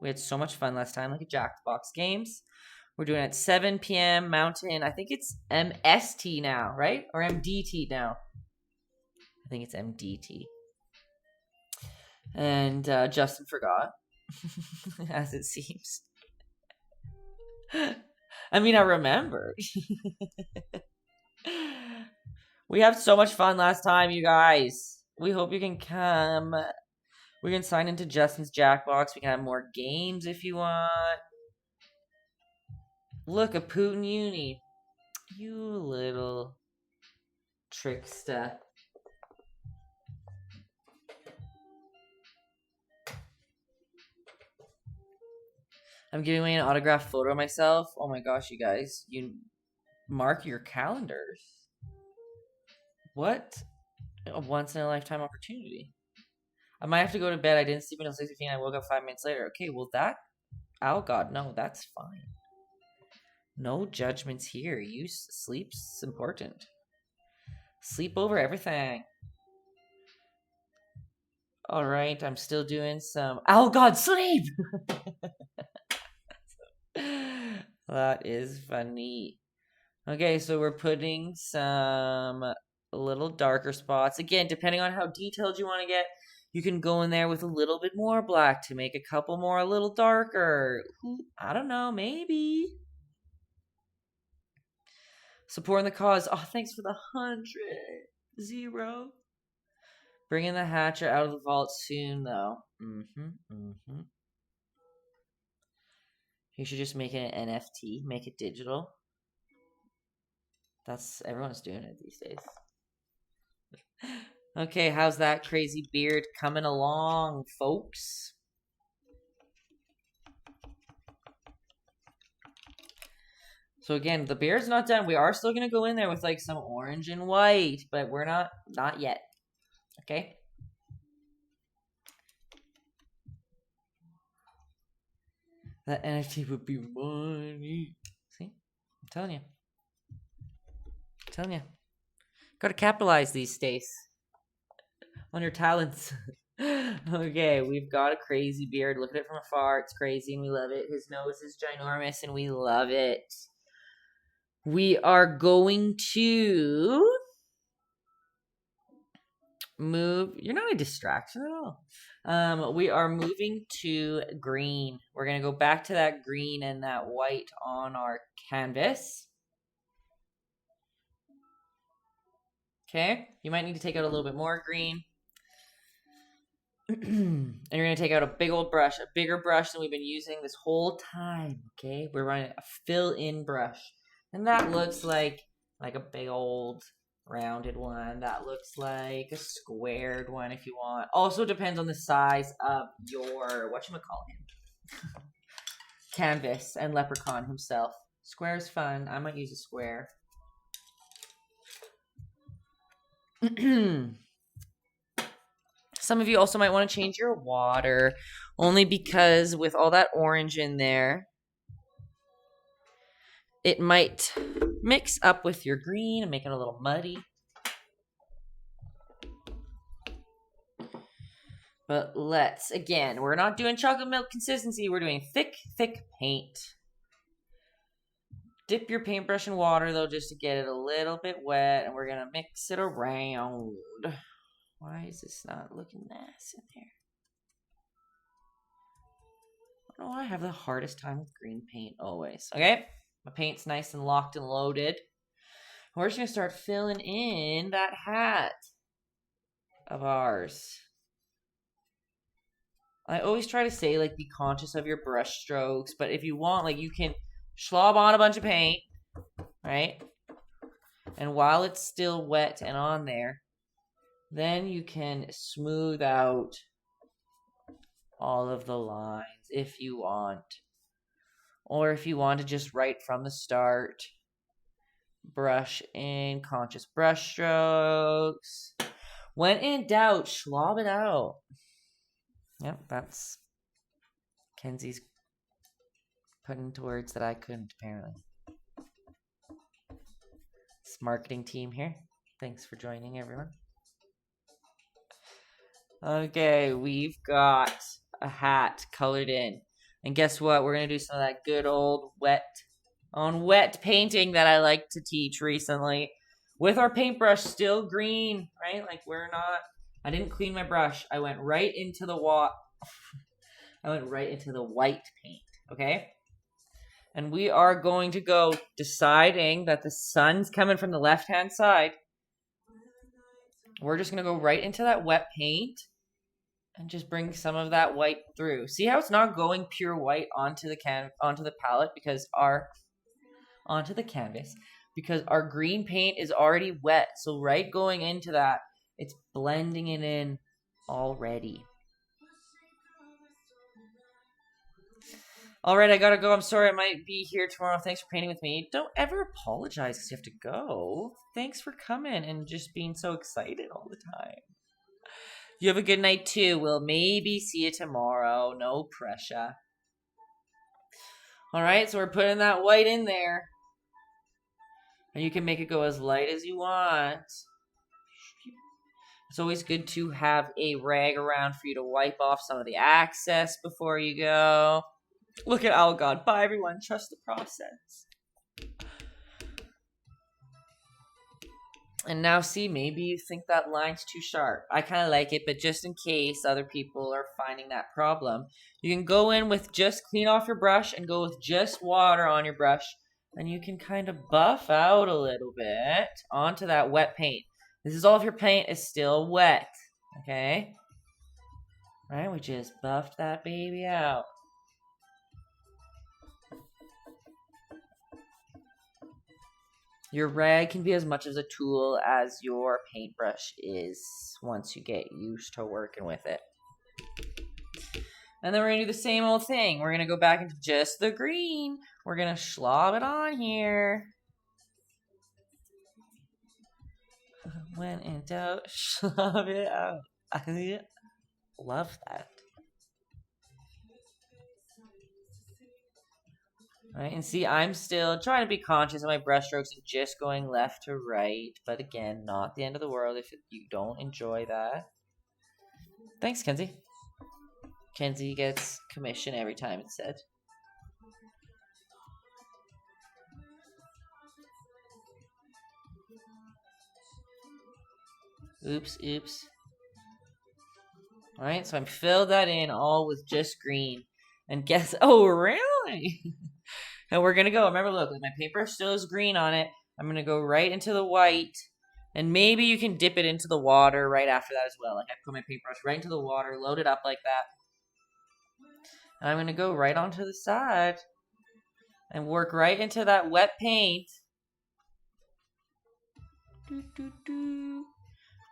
S1: We had so much fun last time, like a Jackbox games. We're doing it at 7 p.m. Mountain. I think it's MST now, right? Or MDT now. I think it's MDT. And Justin forgot, as it seems. I mean, I remembered. We had so much fun last time, you guys. We hope you can come. We can sign into Justin's Jackbox. We can have more games if you want. Look, a Putin Uni. You little trickster. I'm giving away an autographed photo of myself. Oh my gosh, you guys. You mark your calendars. What a once-in-a-lifetime opportunity. I might have to go to bed. I didn't sleep until 6:15. I woke up 5 minutes later. Okay, well that... Oh God, no, that's fine. No judgments here. Sleep's important. Sleep over everything. Alright, I'm still doing some... Oh God, sleep! That is funny. Okay, so we're putting some little darker spots. Again, depending on how detailed you want to get, you can go in there with a little bit more black to make a couple more a little darker. I don't know, maybe. Supporting the cause. Oh, thanks for the 100. 0. Bringing the hatcher out of the vault soon, though. You should just make it an NFT. Make it digital. Everyone's doing it these days. Okay, how's that crazy beard coming along, folks? So again, the beard's not done. We are still going to go in there with like some orange and white, but we're not yet. Okay? That NFT would be money. See? I'm telling you. Gotta capitalize these days on your talents. Okay, we've got a crazy beard. Look at it from afar. It's crazy and we love it. His nose is ginormous and we love it. We are going to move. You're not a distraction at all. We are moving to green. We're going to go back to that green and that white on our canvas. Okay, you might need to take out a little bit more green. And you're going to take out a big old brush, a bigger brush than we've been using this whole time. Okay, we're running a fill-in brush. And that looks like a big old rounded one. That looks like a squared one if you want. Also depends on the size of your, whatchamacallit, canvas and Leprechaun himself. Square's fun. I might use a square. Some of you also might want to change your water, only because with all that orange in there, it might mix up with your green and make it a little muddy. But again, we're not doing chocolate milk consistency. We're doing thick, thick paint. Dip your paintbrush in water, though, just to get it a little bit wet. And we're going to mix it around. Why is this not looking nice in here? I don't know why I have the hardest time with green paint always. Okay, my paint's nice and locked and loaded. We're just going to start filling in that hat of ours. I always try to say, like, be conscious of your brush strokes. But if you want, like, you can slob on a bunch of paint, right? And while it's still wet and on there, then you can smooth out all of the lines if you want. Or if you want to just right from the start, brush in conscious brush strokes. When in doubt, slob it out. Yep, that's Kenzie's putting into words that I couldn't, apparently. This marketing team here. Thanks for joining, everyone. Okay, we've got a hat colored in. And guess what? We're going to do some of that good old wet painting that I like to teach recently. With our paintbrush still green, right? Like I didn't clean my brush. I went right into the white paint, okay? And we are going to go deciding that the sun's coming from the left-hand side. We're just going to go right into that wet paint and just bring some of that white through. See how it's not going pure white onto the palette onto the canvas because our green paint is already wet. So right going into that, it's blending it in already. All right, I gotta go. I'm sorry I might be here tomorrow. Thanks for painting with me. Don't ever apologize because you have to go. Thanks for coming and just being so excited all the time. You have a good night too. We'll maybe see you tomorrow. No pressure. All right, so we're putting that white in there. And you can make it go as light as you want. It's always good to have a rag around for you to wipe off some of the excess before you go. Look at Owl God. Bye, everyone. Trust the process. And now, see, maybe you think that line's too sharp. I kind of like it, but just in case other people are finding that problem, you can go in with just clean off your brush and go with just water on your brush. And you can kind of buff out a little bit onto that wet paint. This is all if your paint is still wet. Okay? Right? We just buffed that baby out. Your rag can be as much as a tool as your paintbrush is once you get used to working with it. And then we're going to do the same old thing. We're going to go back into just the green. We're gonna slob it on here. When in doubt, slob it out. I love that. Alright, and see, I'm still trying to be conscious of my brushstrokes and just going left to right. But again, not the end of the world if you don't enjoy that. Thanks, Kenzie. Kenzie gets commission every time it's said. Oops, oops. Alright, so I'm filled that in all with just green. And guess, oh, really? And we're gonna go, remember, look, my paintbrush still has green on it. I'm gonna go right into the white. And maybe you can dip it into the water right after that as well. Like I put my paintbrush right into the water, load it up like that. And I'm gonna go right onto the side. And work right into that wet paint.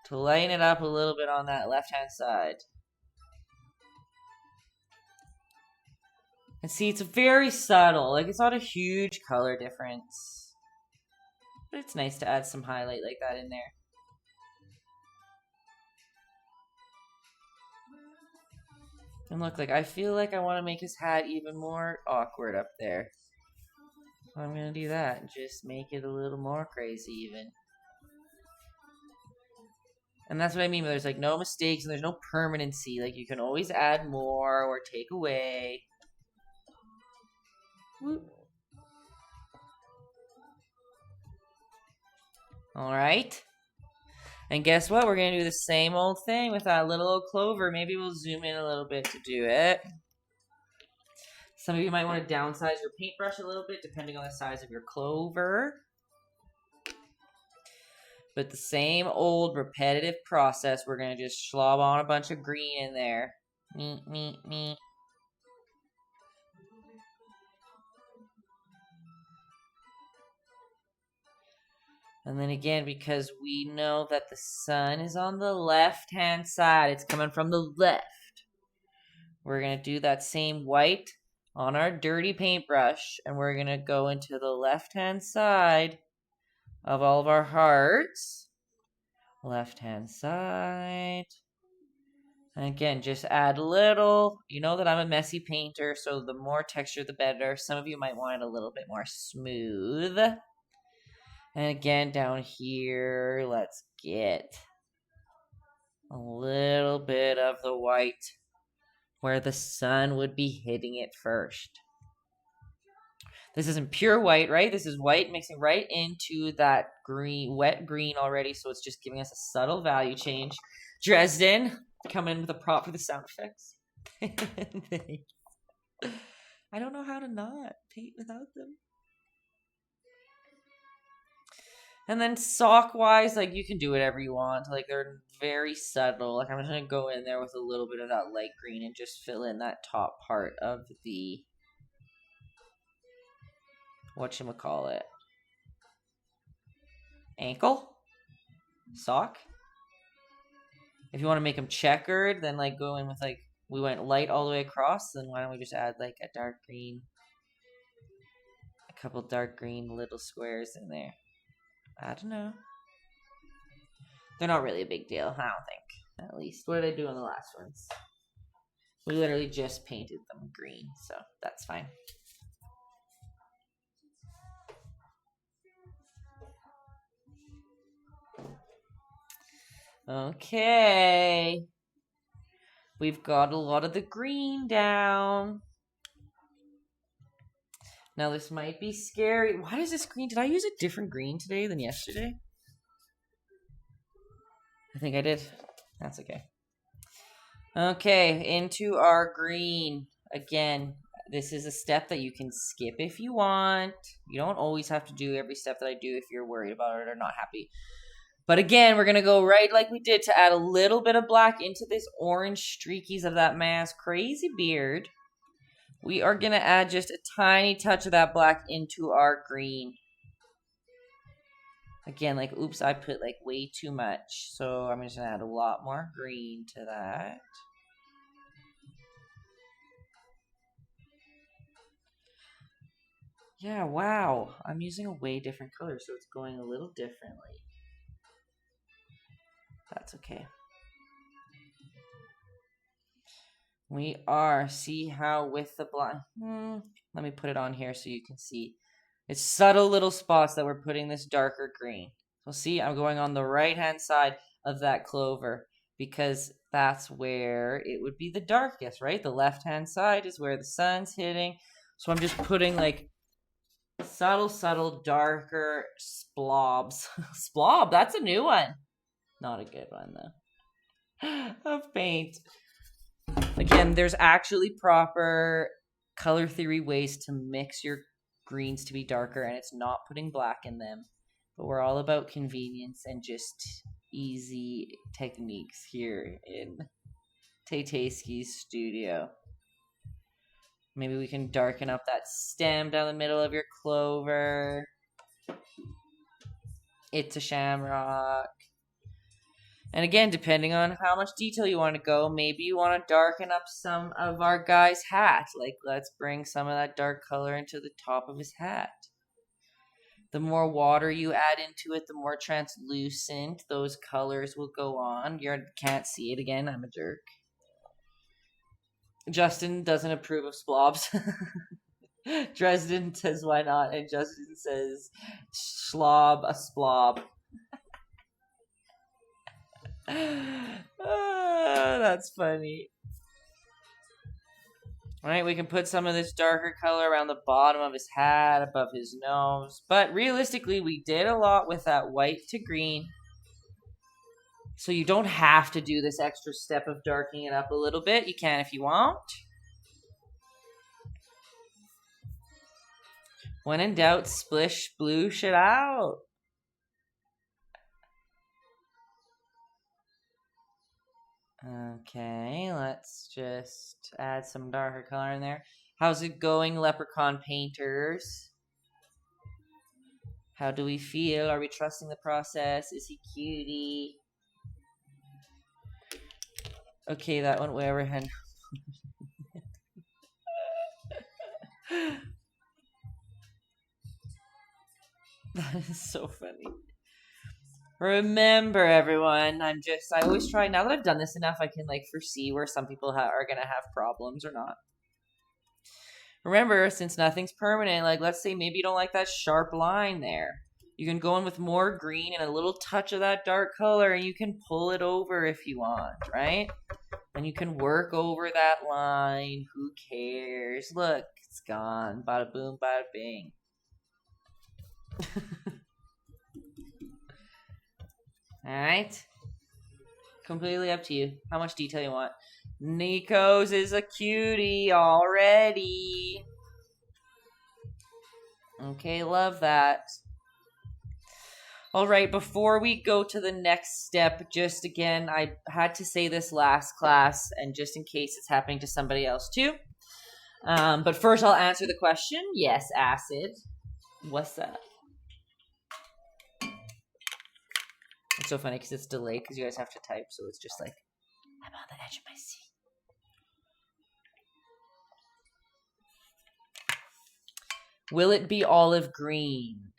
S1: To lighten it up a little bit on that left-hand side. And see, it's very subtle. Like, it's not a huge color difference. But it's nice to add some highlight like that in there. And look, like, I feel like I want to make his hat even more awkward up there. So I'm going to do that and just make it a little more crazy even. And that's what I mean, there's like no mistakes and there's no permanency. Like, you can always add more or take away. Whoop. Alright. And guess what? We're going to do the same old thing with that little old clover. Maybe we'll zoom in a little bit to do it. Some of you might want to downsize your paintbrush a little bit depending on the size of your clover. But the same old repetitive process. We're going to just slob on a bunch of green in there. Me. And then again, because we know that the sun is on the left-hand side, it's coming from the left. We're going to do that same white on our dirty paintbrush, and we're going to go into the left-hand side of all of our hearts. Left-hand side. And again, just add a little. You know that I'm a messy painter, so the more texture, the better. Some of you might want it a little bit more smooth. And again, down here, let's get a little bit of the white where the sun would be hitting it first. This isn't pure white, right? This is white mixing right into that green, wet green already, so it's just giving us a subtle value change. Dresden, coming in with a prop for the sound effects. I don't know how to not paint without them. And then sock-wise, like, you can do whatever you want. Like, they're very subtle. Like, I'm just going to go in there with a little bit of that light green and just fill in that top part of the, whatchamacallit, ankle? Sock? If you want to make them checkered, then, like, go in with, like, we went light all the way across. Then why don't we just add, like, a dark green, a couple dark green little squares in there. I don't know. They're not really a big deal, I don't think. At least. What did I do on the last ones? We literally just painted them green, so that's fine. Okay. We've got a lot of the green down. Now, this might be scary. Why is this green? Did I use a different green today than yesterday? I think I did. That's okay. Okay, into our green. Again, this is a step that you can skip if you want. You don't always have to do every step that I do if you're worried about it or not happy. But again, we're going to go right like we did to add a little bit of black into this orange streakies of that man's crazy beard. We are going to add just a tiny touch of that black into our green. Again, like, oops, I put, like, way too much. So I'm just going to add a lot more green to that. Yeah, wow. I'm using a way different color, so it's going a little differently. That's okay. We are. See how with the black... let me put it on here so you can see. It's subtle little spots that we're putting this darker green. So see, I'm going on the right-hand side of that clover because that's where it would be the darkest, right? The left-hand side is where the sun's hitting. So I'm just putting like subtle, darker splobs. Splob, that's a new one. Not a good one, though. Of paint. Again, there's actually proper color theory ways to mix your greens to be darker, and it's not putting black in them. But we're all about convenience and just easy techniques here in Taytayski's studio. Maybe we can darken up that stem down the middle of your clover. It's a shamrock. And again, depending on how much detail you want to go, maybe you want to darken up some of our guy's hat. Like, let's bring some of that dark color into the top of his hat. The more water you add into it, the more translucent those colors will go on. You can't see it again. I'm a jerk. Justin doesn't approve of splobs. Dresden says, why not? And Justin says, schlob, a splob. That's funny. Alright, we can put some of this darker color around the bottom of his hat, above his nose. But realistically, we did a lot with that white to green. So you don't have to do this extra step of darkening it up a little bit. You can if you want. When in doubt, splish, sploosh it out. Okay, let's just add some darker color in there. How's it going, Leprechaun painters? How do we feel? Are we trusting the process? Is he cutie? Okay, that went way overhead. That is so funny. Remember, everyone, I always try, now that I've done this enough, I can, like, foresee where some people are going to have problems or not. Remember, since nothing's permanent, like, let's say maybe you don't like that sharp line there. You can go in with more green and a little touch of that dark color, and you can pull it over if you want, right? And you can work over that line. Who cares? Look, it's gone. Bada boom, bada bing. Alright. Completely up to you. How much detail you want. Nico's is a cutie already. Okay, love that. Alright, before we go to the next step, just again, I had to say this last class, and just in case it's happening to somebody else too. But first I'll answer the question. Yes, acid. What's up? It's so funny because it's delayed because you guys have to type, so it's just like, I'm on the edge of my seat. Will it be olive green?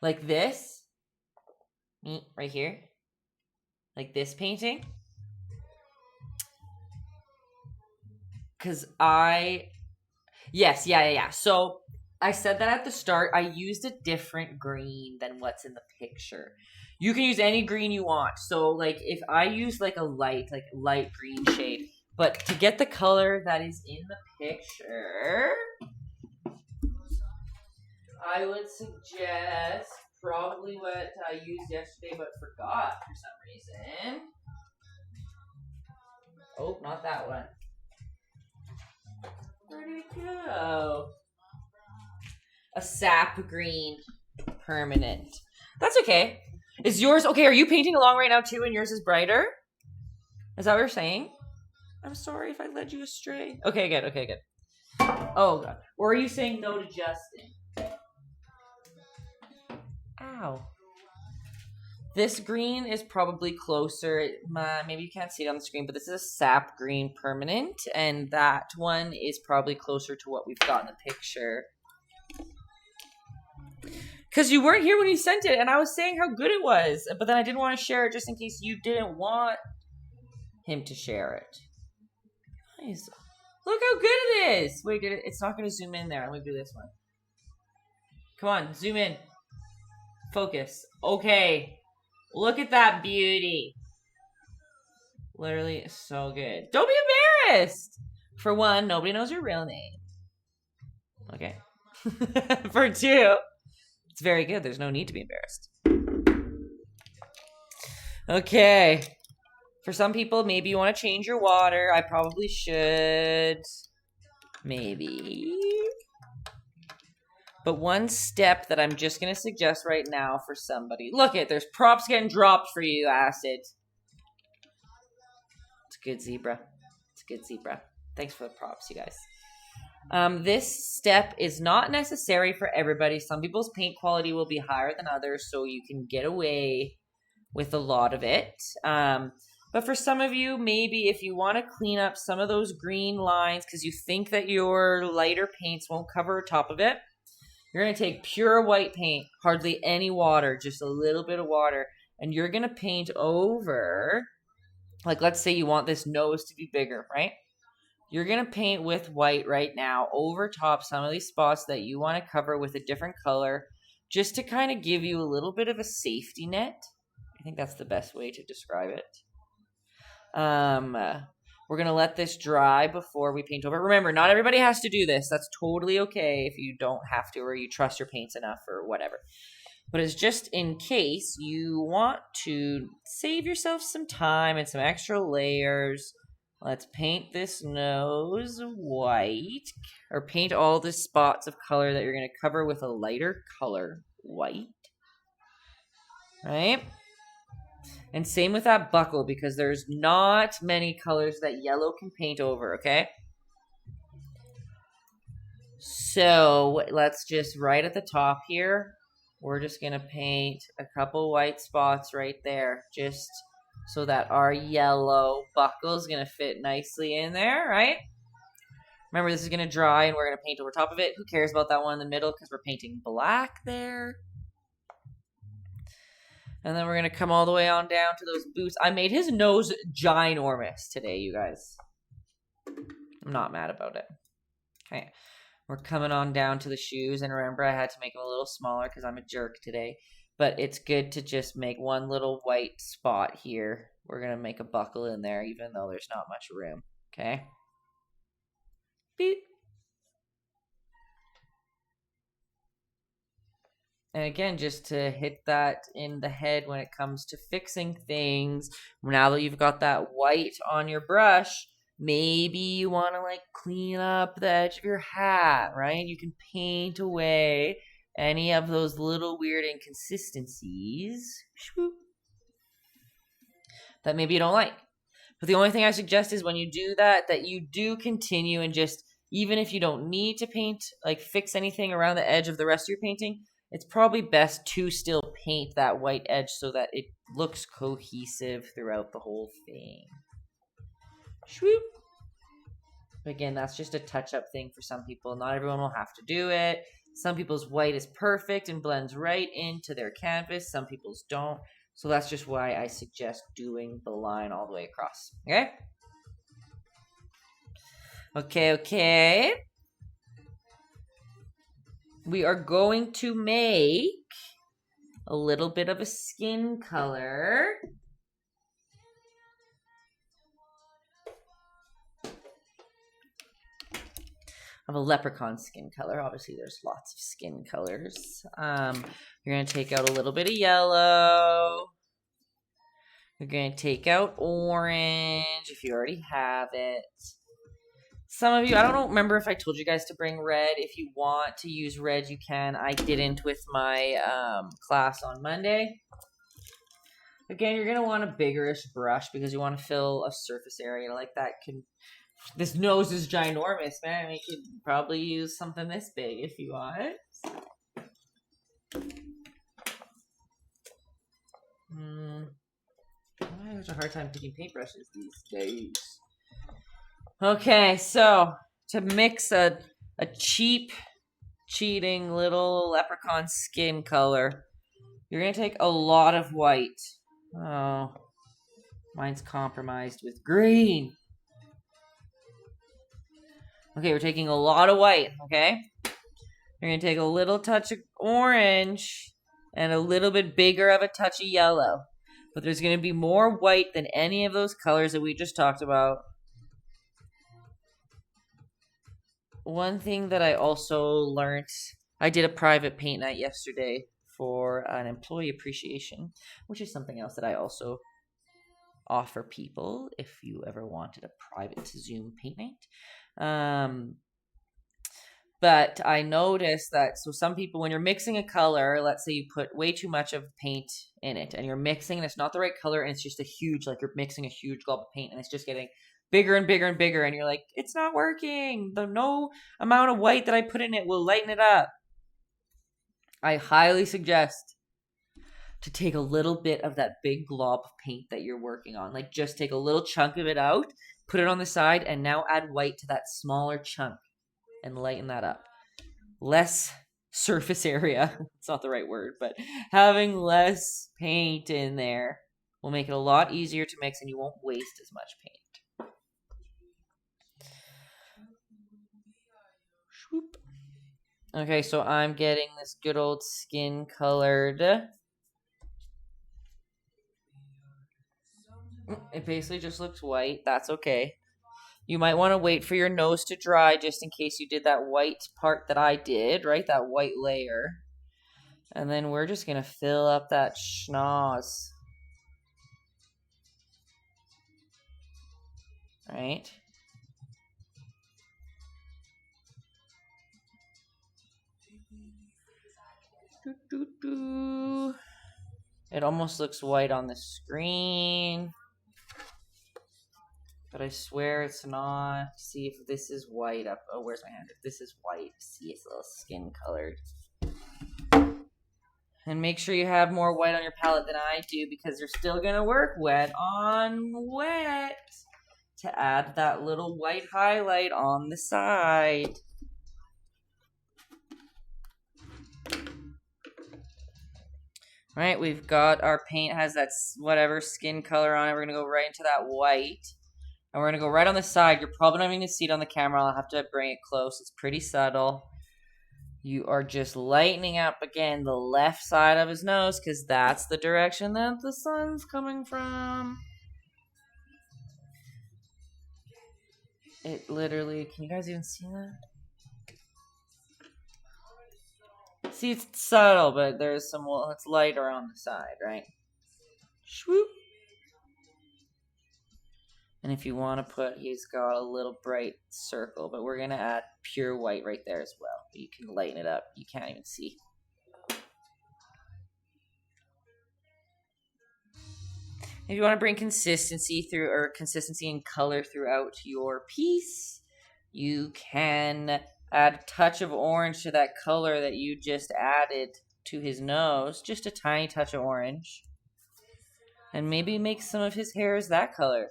S1: Like this? Right here? Like this painting? Because Yes, yeah. So I said that at the start. I used a different green than what's in the picture. You can use any green you want. So, like, if I use, like, a light green shade. But to get the color that is in the picture, I would suggest probably what I used yesterday but forgot for some reason. Oh, not that one. Where did it go? A sap green permanent. That's okay. Is yours okay? Are you painting along right now too and yours is brighter? Is that what you're saying? I'm sorry if I led you astray. Okay, good. Oh, God. Or are you saying no to Justin? Ow. This green is probably closer. Maybe you can't see it on the screen, but this is a sap green permanent, and that one is probably closer to what we've got in the picture. Because you weren't here when he sent it, and I was saying how good it was. But then I didn't want to share it just in case you didn't want him to share it. Nice. Look how good it is. Wait, it's not going to zoom in there. Let me do this one. Come on, zoom in. Focus. Okay. Look at that beauty. Literally so good. Don't be embarrassed. For one, nobody knows your real name. Okay. For two, it's very good. There's no need to be embarrassed. Okay. For some people, maybe you want to change your water. I probably should. Maybe. But one step that I'm just going to suggest right now for somebody. Look it, there's props getting dropped for you, Acid. It's a good zebra. It's a good zebra. Thanks for the props, you guys. This step is not necessary for everybody. Some people's paint quality will be higher than others, so you can get away with a lot of it. But for some of you, maybe if you want to clean up some of those green lines because you think that your lighter paints won't cover top of it, you're going to take pure white paint, hardly any water, just a little bit of water, and you're going to paint over, like let's say you want this nose to be bigger, right? You're going to paint with white right now over top some of these spots that you want to cover with a different color, just to kind of give you a little bit of a safety net. I think that's the best way to describe it. We're going to let this dry before we paint over it. Remember, not everybody has to do this. That's totally okay if you don't have to or you trust your paints enough or whatever. But it's just in case you want to save yourself some time and some extra layers. Let's paint this nose white, or paint all the spots of color that you're going to cover with a lighter color, white. Right? And same with that buckle, because there's not many colors that yellow can paint over, okay? So let's just, right at the top here, we're just going to paint a couple white spots right there, just so that our yellow buckle is going to fit nicely in there, right? Remember, this is going to dry, and we're going to paint over top of it. Who cares about that one in the middle, because we're painting black there. And then we're going to come all the way on down to those boots. I made his nose ginormous today, you guys. I'm not mad about it. Okay. We're coming on down to the shoes. And remember, I had to make them a little smaller because I'm a jerk today. But it's good to just make one little white spot here. We're going to make a buckle in there, even though there's not much room. Okay? Beep. And again, just to hit that in the head when it comes to fixing things. Now that you've got that white on your brush, maybe you want to like clean up the edge of your hat, right? You can paint away any of those little weird inconsistencies that maybe you don't like. But the only thing I suggest is when you do that, that you do continue and just, even if you don't need to paint, like fix anything around the edge of the rest of your painting, it's probably best to still paint that white edge so that it looks cohesive throughout the whole thing. Swoop. Again, that's just a touch-up thing for some people. Not everyone will have to do it. Some people's white is perfect and blends right into their canvas. Some people's don't. So that's just why I suggest doing the line all the way across. Okay? Okay. We are going to make a little bit of a skin color. Of a leprechaun skin color. Obviously, there's lots of skin colors. You're going to take out a little bit of yellow. You're going to take out orange if you already have it. Some of you, I don't remember if I told you guys to bring red. If you want to use red, you can. I didn't with my class on Monday. Again, you're going to want a biggerish brush because you want to fill a surface area like that. This nose is ginormous, man. You could probably use something this big if you want. I have a hard time picking paintbrushes these days. Okay, so to mix a cheap cheating little leprechaun skin color. You're going to take a lot of white. Oh, mine's compromised with green. Okay, we're taking a lot of white, okay? You're going to take a little touch of orange and a little bit bigger of a touch of yellow. But there's going to be more white than any of those colors that we just talked about. One thing that I also learned, I did a private paint night yesterday for an employee appreciation, which is something else that I also offer people if you ever wanted a private Zoom paint night. But I noticed that, so some people, when you're mixing a color, let's say you put way too much of paint in it and you're mixing and it's not the right color and it's just a huge, like you're mixing a huge glob of paint and it's just getting bigger and bigger and bigger and you're like, it's not working. No amount of white that I put in it will lighten it up. I highly suggest to take a little bit of that big glob of paint that you're working on. Like just take a little chunk of it out, put it on the side, and now add white to that smaller chunk and lighten that up. Less surface area. It's not the right word, but having less paint in there will make it a lot easier to mix and you won't waste as much paint. Swoop. Okay, so I'm getting this good old skin colored. It basically just looks white. That's okay. You might want to wait for your nose to dry just in case you did that white part that I did, right? That white layer. And then we're just going to fill up that schnoz. Right? It almost looks white on the screen. But I swear it's not. See if this is white up. Oh, where's my hand? If this is white, see it's a little skin colored. And make sure you have more white on your palette than I do because you're still going to work wet on wet to add that little white highlight on the side. All right, we've got our paint has that whatever skin color on it. We're going to go right into that white. And we're going to go right on the side. You're probably not even going to see it on the camera. I'll have to bring it close. It's pretty subtle. You are just lightening up, again, the left side of his nose because that's the direction that the sun's coming from. It literally, can you guys even see that? See, it's subtle, but there's some, well, it's lighter on the side, right? Swoop. And if you want to put, he's got a little bright circle, but we're going to add pure white right there as well. You can lighten it up. You can't even see. If you want to bring consistency through, or consistency and color throughout your piece, you can add a touch of orange to that color that you just added to his nose. Just a tiny touch of orange. And maybe make some of his hairs that color.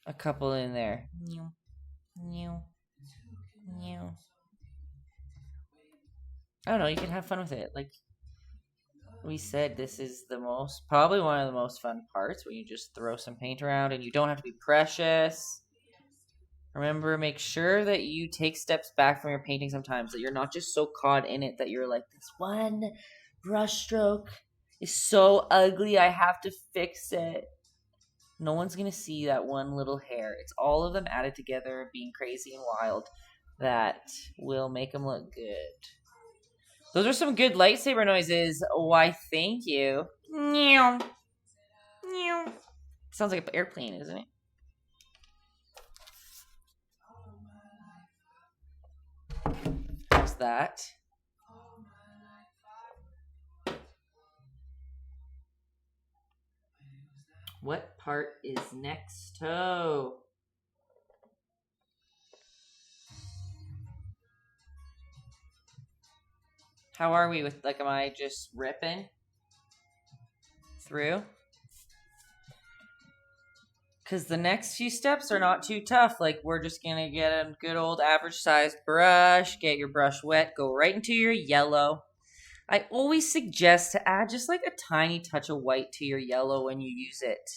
S1: A couple in there. New, new, new. I don't know, you can have fun with it. Like we said, this is probably one of the most fun parts when you just throw some paint around and you don't have to be precious. Remember, make sure that you take steps back from your painting sometimes, that you're not just so caught in it that you're like, this one brush stroke is so ugly, I have to fix it. No one's going to see that one little hair. It's all of them added together, being crazy and wild, that will make them look good. Those are some good lightsaber noises. Why, thank you. Meow. Meow. Sounds like an airplane, isn't it? There's that. What part is next toe? How are we with, like, am I just ripping through? Because the next few steps are not too tough. Like, we're just going to get a good old average sized brush, get your brush wet, go right into your yellow. I always suggest to add just like a tiny touch of white to your yellow when you use it.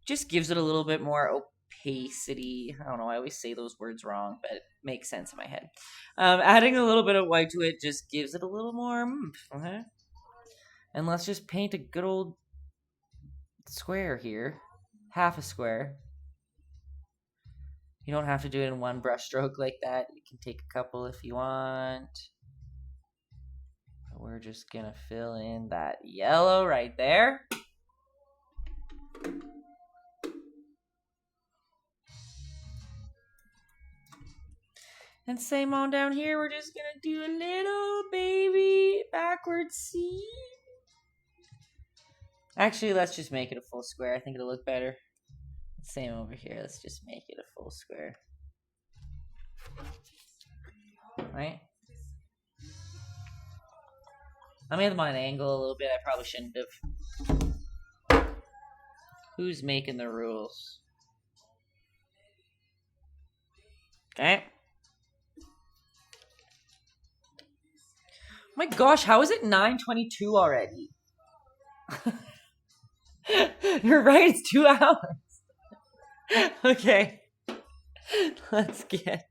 S1: Just gives it a little bit more opacity. I don't know, I always say those words wrong, but it makes sense in my head. Adding a little bit of white to it just gives it a little more oomph, okay? And let's just paint a good old square here. Half a square. You don't have to do it in one brush stroke like that. You can take a couple if you want. We're just gonna fill in that yellow right there. And same on down here, we're just gonna do a little baby backward C. Actually, let's just make it a full square. I think it'll look better. Same over here. Let's just make it a full square. Right? I made mine angle a little bit. I probably shouldn't have. Who's making the rules? Okay. Oh my gosh, how is it 9:22 already? You're right, it's 2 hours. Okay. Let's get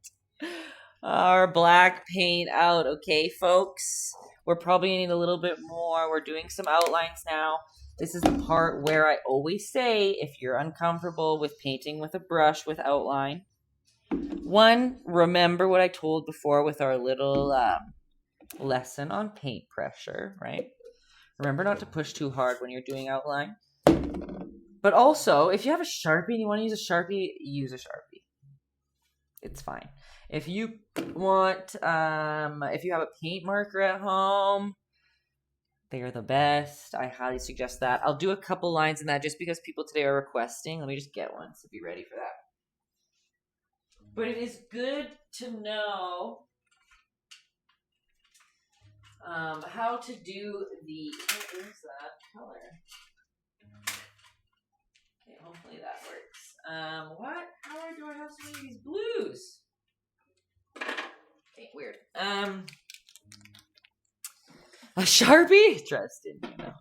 S1: our black paint out. Okay, folks. We're probably gonna need a little bit more. We're doing some outlines now. This is the part where I always say, if you're uncomfortable with painting with a brush with outline, one, remember what I told before with our little lesson on paint pressure, right? Remember not to push too hard when you're doing outline. But also, if you have a Sharpie and you want to use a Sharpie, use a Sharpie. It's fine. If you want, if you have a paint marker at home, they are the best. I highly suggest that. I'll do a couple lines in that just because people today are requesting. Let me just get one, so be ready for that. But it is good to know how to do the, where's that color? Okay, hopefully that works. What? How do I have so many of these blues? Okay, weird. A Sharpie? Trusted, you know.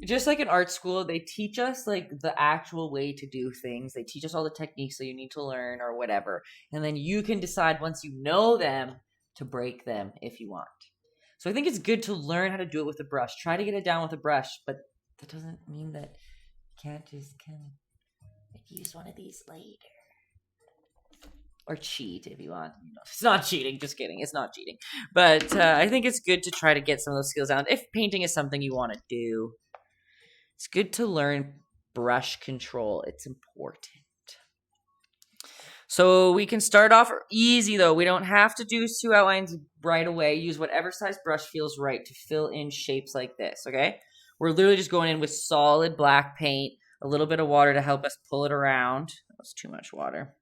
S1: Just like in art school, they teach us like the actual way to do things. They teach us all the techniques that you need to learn or whatever. And then you can decide once you know them to break them if you want. So I think it's good to learn how to do it with a brush. Try to get it down with a brush, but that doesn't mean that you can't just kind of use one of these later. Or cheat if you want. It's not cheating, just kidding. It's not cheating. But I think it's good to try to get some of those skills down. If painting is something you want to do, it's good to learn brush control. It's important. So we can start off easy though. We don't have to do 2 outlines right away. Use whatever size brush feels right to fill in shapes like this, okay? We're literally just going in with solid black paint, a little bit of water to help us pull it around. That was too much water.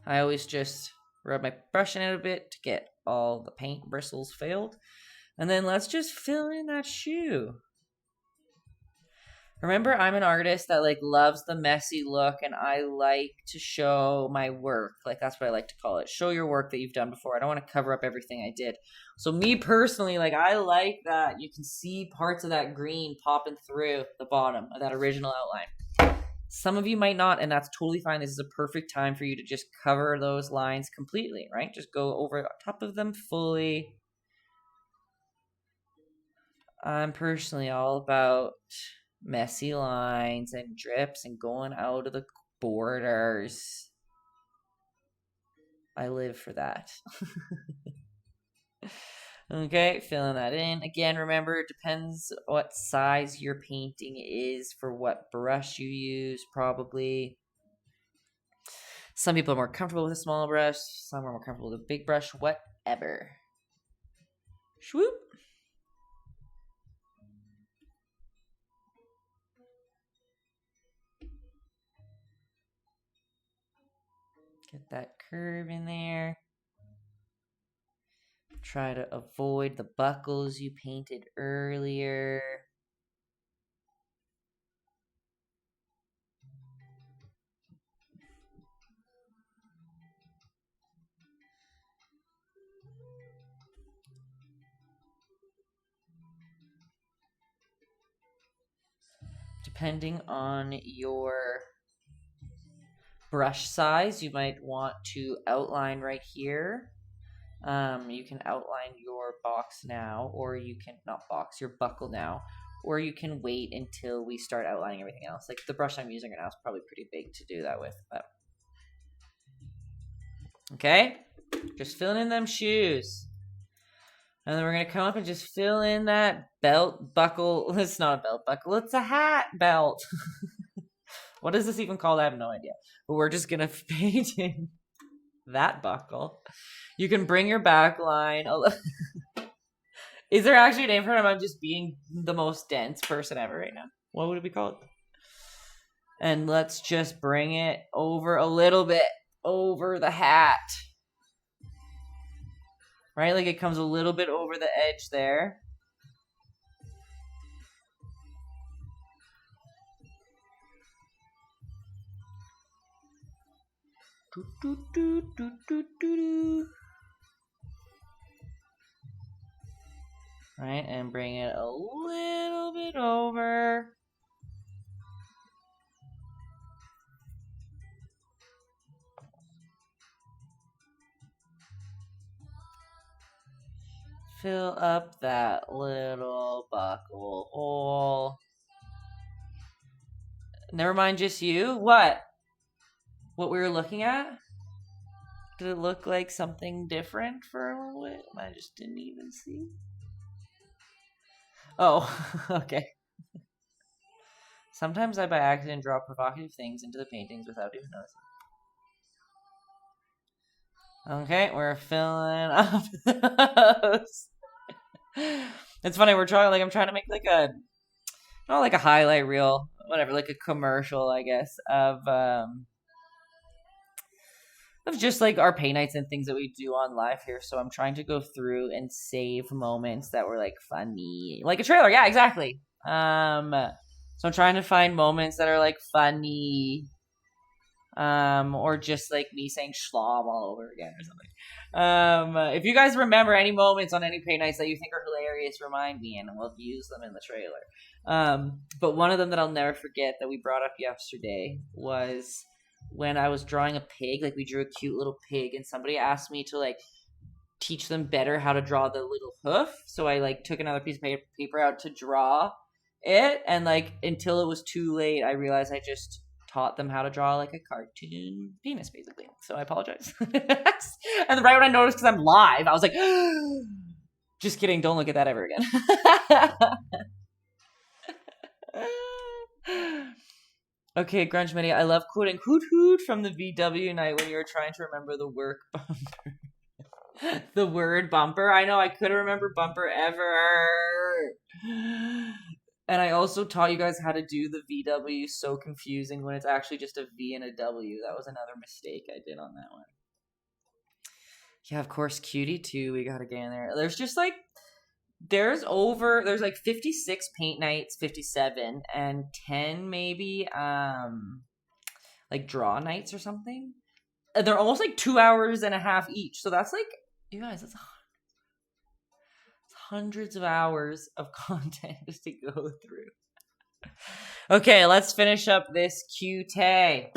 S1: I always just rub my brush in it a bit to get all the paint bristles filled. And then let's just fill in that shoe. Remember, I'm an artist that like loves the messy look, and I like to show my work. Like, that's what I like to call it. Show your work that you've done before. I don't want to cover up everything I did. So me personally, like, I like that you can see parts of that green popping through the bottom of that original outline. Some of you might not, and that's totally fine. This is a perfect time for you to just cover those lines completely, right? Just go over top of them fully. I'm personally all about messy lines and drips and going out of the borders. I live for that. Okay, filling that in. Again, remember, it depends what size your painting is for what brush you use, probably. Some people are more comfortable with a small brush. Some are more comfortable with a big brush. Whatever. Swoop. Get that curve in there. Try to avoid the buckles you painted earlier. depending on your brush size, you might want to outline right here. You can outline your box now, or you can, not box, your buckle now, or you can wait until we start outlining everything else. Like the brush I'm using right now is probably pretty big to do that with, but. Okay, just filling in them shoes. And then we're going to come up and just fill in that belt buckle. It's not a belt buckle, it's a hat belt. What is this even called? I have no idea. But we're just going to paint in that buckle. You can bring your back line. Is there actually a name for it? I'm just being the most dense person ever right now. What would it be called? And let's just bring it over a little bit over the hat. Right? Like it comes a little bit over the edge there. Right? And bring it a little bit over. Fill up that little buckle hole. Never mind, just you. What? What we were looking at? Did it look like something different for a little bit? I just didn't even see. Oh, okay. Sometimes I by accident draw provocative things into the paintings without even noticing. Okay, we're filling up those. It's funny, we're trying, like, I'm trying to make like a, not like a highlight reel, whatever, like a commercial, I guess, of just like our paint nights and things that we do on live here. So I'm trying to go through and save moments that were like funny, like a trailer. Yeah, exactly. So I'm trying to find moments that are like funny, or just like me saying schlob all over again or something. If you guys remember any moments on any paint nights that you think are hilarious, remind me and we'll use them in the trailer. But one of them that I'll never forget that we brought up yesterday was when I was drawing a pig. Like we drew a cute little pig and somebody asked me to like teach them better how to draw the little hoof. So I like took another piece of paper out to draw it, and like until it was too late I realized I just taught them how to draw like a cartoon penis basically. So I apologize. And right when I noticed, because I'm live, I was like, just kidding, don't look at that ever again. Okay, Grunge Mini, I love quoting hoot hoot from the VW night when you were trying to remember the work bumper. The word bumper. I know, I couldn't remember bumper ever. And I also taught you guys how to do the VW so confusing when it's actually just a V and a W. That was another mistake I did on that one. Yeah, of course, cutie too. We gotta get in there. There's just like, there's like 56 paint nights, 57, and 10 maybe like draw nights or something. They're almost like 2 hours and a half each. So that's like, you guys, that's hundreds of hours of content just to go through. Okay, let's finish up this cutie.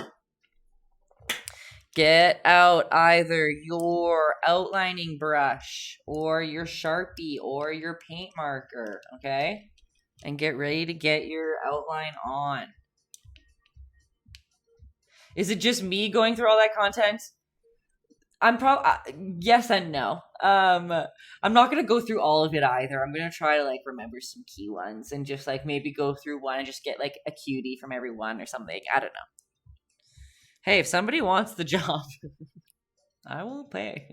S1: Get out either your outlining brush or your Sharpie or your paint marker, okay? And get ready to get your outline on. Is it just me going through all that content? I'm probably, yes and no. I'm not going to go through all of it either. I'm going to try to like remember some key ones and just like maybe go through one and just get like a cutie from every one or something. I don't know. Hey, if somebody wants the job, I will pay.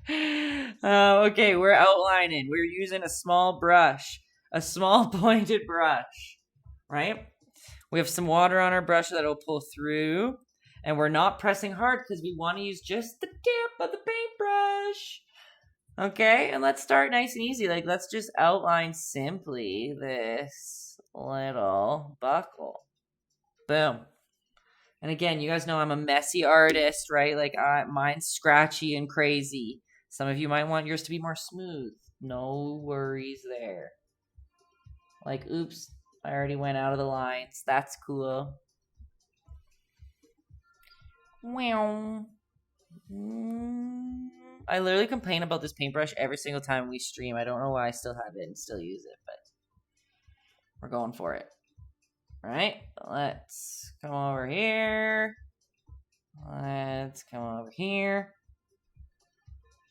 S1: Okay, we're outlining. We're using a small brush, a small pointed brush, right? We have some water on our brush that'll pull through, and we're not pressing hard because we want to use just the tip of the paintbrush. Okay, and let's start nice and easy. Like, let's just outline simply this little buckle. Boom. And again, you guys know I'm a messy artist, right? Like, mine's scratchy and crazy. Some of you might want yours to be more smooth. No worries there. Like, oops, I already went out of the lines. That's cool. Wow. I literally complain about this paintbrush every single time we stream. I don't know why I still have it and still use it, but we're going for it. All right, let's come over here. Let's come over here.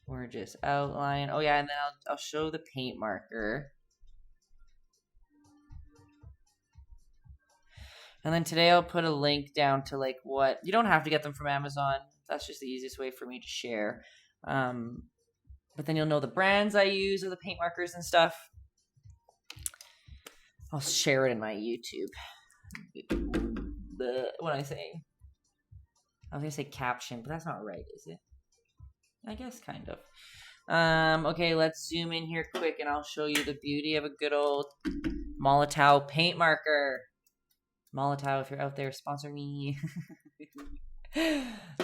S1: We're just outlining. Oh yeah, and then I'll show the paint marker. And then today I'll put a link down to like what, you don't have to get them from Amazon. That's just the easiest way for me to share. But then you'll know the brands I use of the paint markers and stuff. I'll share it in my YouTube. What am I saying? I was gonna say caption, but that's not right, is it? I guess kind of. Okay, let's zoom in here quick and I'll show you the beauty of a good old Molotov paint marker. Molotov, if you're out there, sponsor me.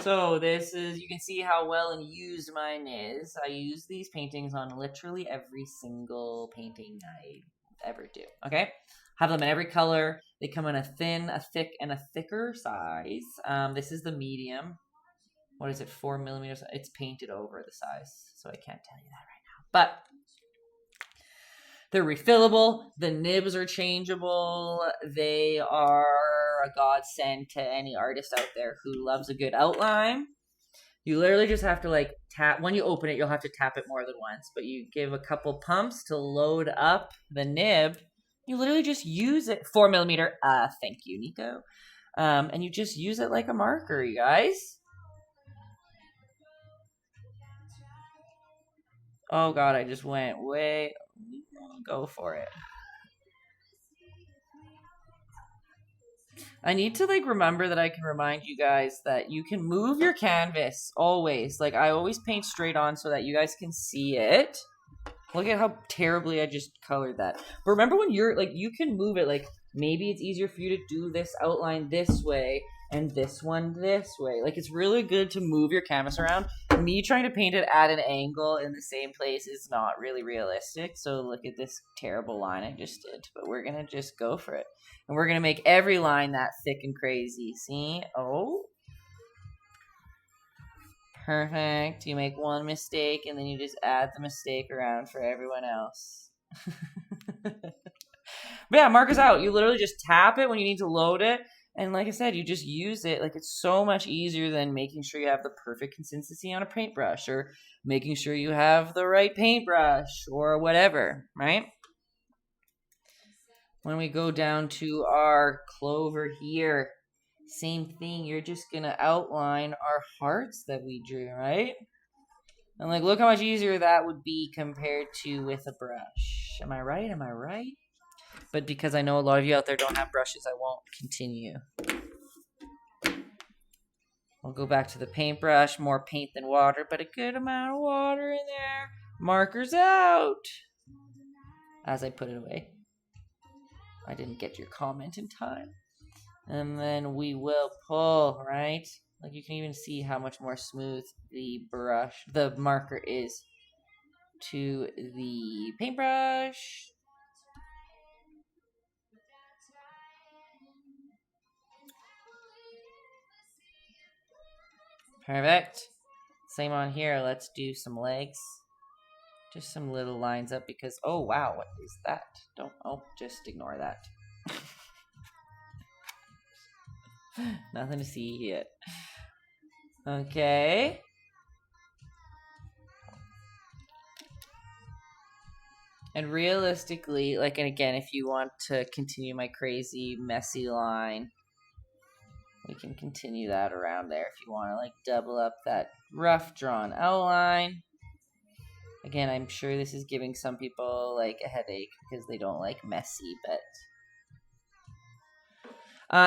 S1: So this is, you can see how well and used mine is. I use these paintings on literally every single painting I ever do. Okay, have them in every color. They come in a thin, a thick, and a thicker size. This is the medium. What is it, 4 millimeters? It's painted over the size, so I can't tell you that right now. But they're refillable. The nibs are changeable. They are a godsend to any artist out there who loves a good outline. You literally just have to like tap. When you open it, you'll have to tap it more than once. But you give a couple pumps to load up the nib. You literally just use it. 4 millimeter. Thank you, Nico. And you just use it like a marker, you guys. Oh God, I just went way. Go for it. I need to like remember that I can remind you guys that you can move your canvas always. Like I always paint straight on so that you guys can see it. Look at how terribly I just colored that. But remember when you're like, you can move it. Like maybe it's easier for you to do this outline this way and this one this way. Like it's really good to move your canvas around. Me trying to paint it at an angle in the same place is not really realistic. So look at this terrible line I just did. But we're going to just go for it. And we're going to make every line that thick and crazy. See? Oh. Perfect. You make one mistake and then you just add the mistake around for everyone else. But yeah, markers out. You literally just tap it when you need to load it. And like I said, you just use it. Like it's so much easier than making sure you have the perfect consistency on a paintbrush or making sure you have the right paintbrush or whatever, right? When we go down to our clover here, same thing. You're just going to outline our hearts that we drew, right? And like, look how much easier that would be compared to with a brush. Am I right? Am I right? But because I know a lot of you out there don't have brushes, I won't continue. We'll go back to the paintbrush. More paint than water, but a good amount of water in there. Markers out. As I put it away. I didn't get your comment in time. And then we will pull, right? Like you can even see how much more smooth the marker is to the paintbrush. Perfect. Same on here. Let's do some legs. Just some little lines up because, oh wow, what is that? Just ignore that. Nothing to see yet. Okay. And realistically, like, and again, if you want to continue my crazy, messy line, we can continue that around there if you want to, like, double up that rough drawn outline. Again, I'm sure this is giving some people, like, a headache because they don't like messy, but...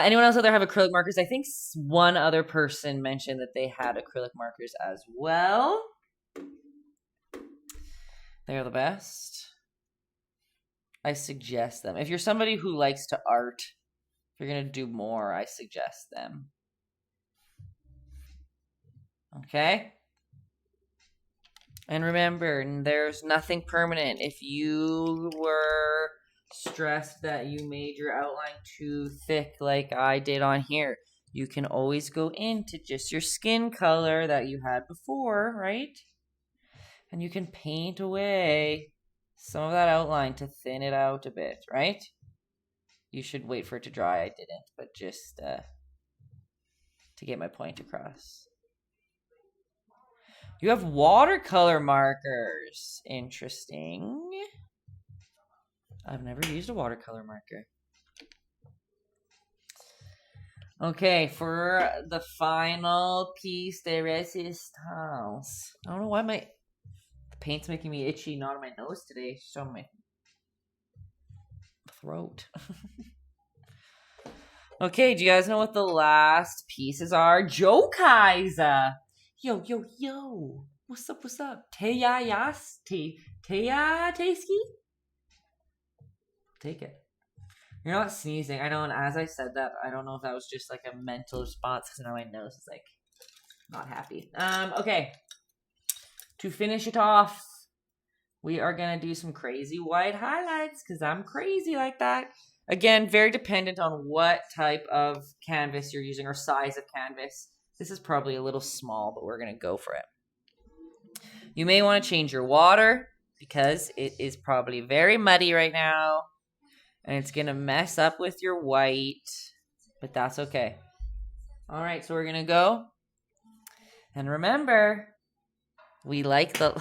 S1: anyone else out there have acrylic markers? I think one other person mentioned that they had acrylic markers as well. They're the best. I suggest them. If you're somebody who likes to art, if you're going to do more, I suggest them. Okay? And remember, there's nothing permanent. If you were stressed that you made your outline too thick like I did on here, you can always go into just your skin color that you had before, right? And you can paint away some of that outline to thin it out a bit, right? You should wait for it to dry. I didn't, but just to get my point across. You have watercolor markers. Interesting. I've never used a watercolor marker. Okay, for the final piece de resistance. I don't know why the paint's making me itchy, not on my nose today, it's on my throat. Okay, do you guys know what the last pieces are? Joe Kaiser. Yo. What's up? Taytayski? Take it. You're not sneezing. I know, and as I said that, I don't know if that was just like a mental response because now my nose is like not happy. Okay. To finish it off, we are gonna do some crazy white highlights because I'm crazy like that. Again, very dependent on what type of canvas you're using or size of canvas. This is probably a little small, but we're gonna go for it. You may want to change your water because it is probably very muddy right now. And it's going to mess up with your white, but that's okay. All right, so we're going to go. And remember, we like the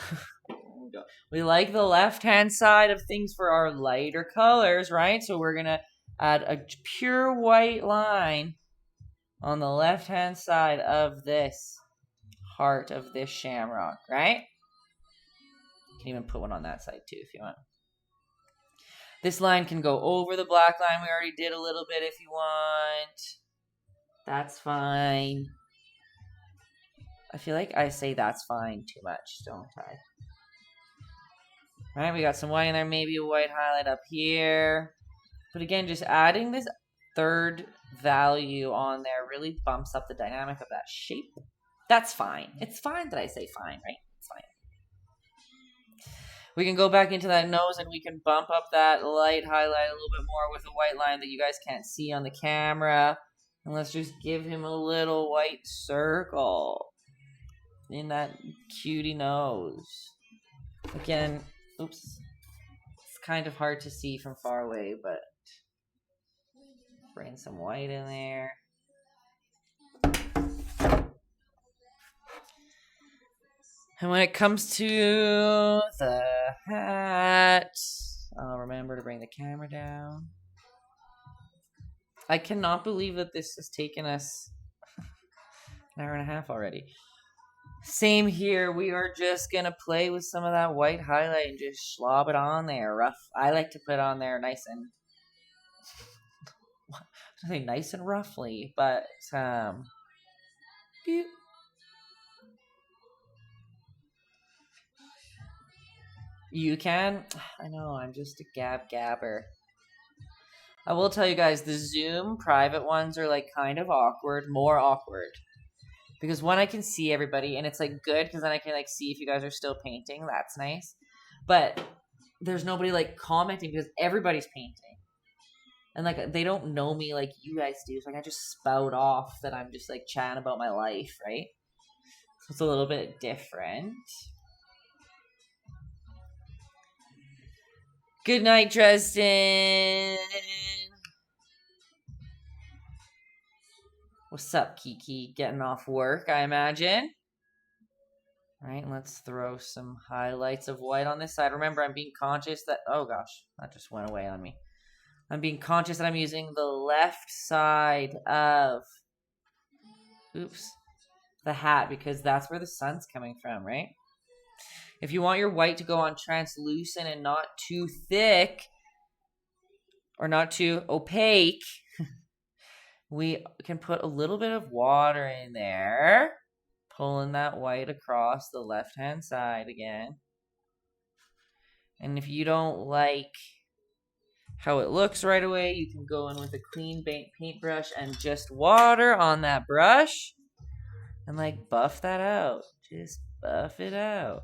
S1: left-hand side of things for our lighter colors, right? So we're going to add a pure white line on the left-hand side of this heart of this shamrock, right? You can even put one on that side too if you want. This line can go over the black line. We already did a little bit if you want. That's fine. I feel like I say that's fine too much, don't I? All right, we got some white in there. Maybe a white highlight up here. But again, just adding this third value on there really bumps up the dynamic of that shape. That's fine. It's fine that I say fine, right? It's fine. We can go back into that nose and we can bump up that light highlight a little bit more with a white line that you guys can't see on the camera. And let's just give him a little white circle in that cutie nose. Again, oops. It's kind of hard to see from far away, but bring some white in there. And when it comes to the hat, I'll remember to bring the camera down. I cannot believe that this has taken us an hour and a half already. Same here. We are just going to play with some of that white highlight and just slob it on there. Rough. I like to put on there nice and... I say nice and roughly, but... You can? I know, I'm just a gabber. I will tell you guys, the Zoom private ones are like kind of awkward, more awkward. Because one, I can see everybody, and it's like good because then I can like see if you guys are still painting. That's nice. But there's nobody like commenting because everybody's painting. And like they don't know me like you guys do. So like I just spout off that I'm just like chatting about my life, right? So it's a little bit different. Good night, Dresden. What's up, Kiki? Getting off work, I imagine. All right, let's throw some highlights of white on this side. Remember, I'm being conscious that... Oh, gosh. That just went away on me. I'm being conscious that I'm using the left side of... Oops. The hat, because that's where the sun's coming from, right? If you want your white to go on translucent and not too thick or not too opaque, we can put a little bit of water in there, pulling that white across the left-hand side again. And if you don't like how it looks right away, you can go in with a clean paintbrush and just water on that brush and like buff that out. Just buff it out.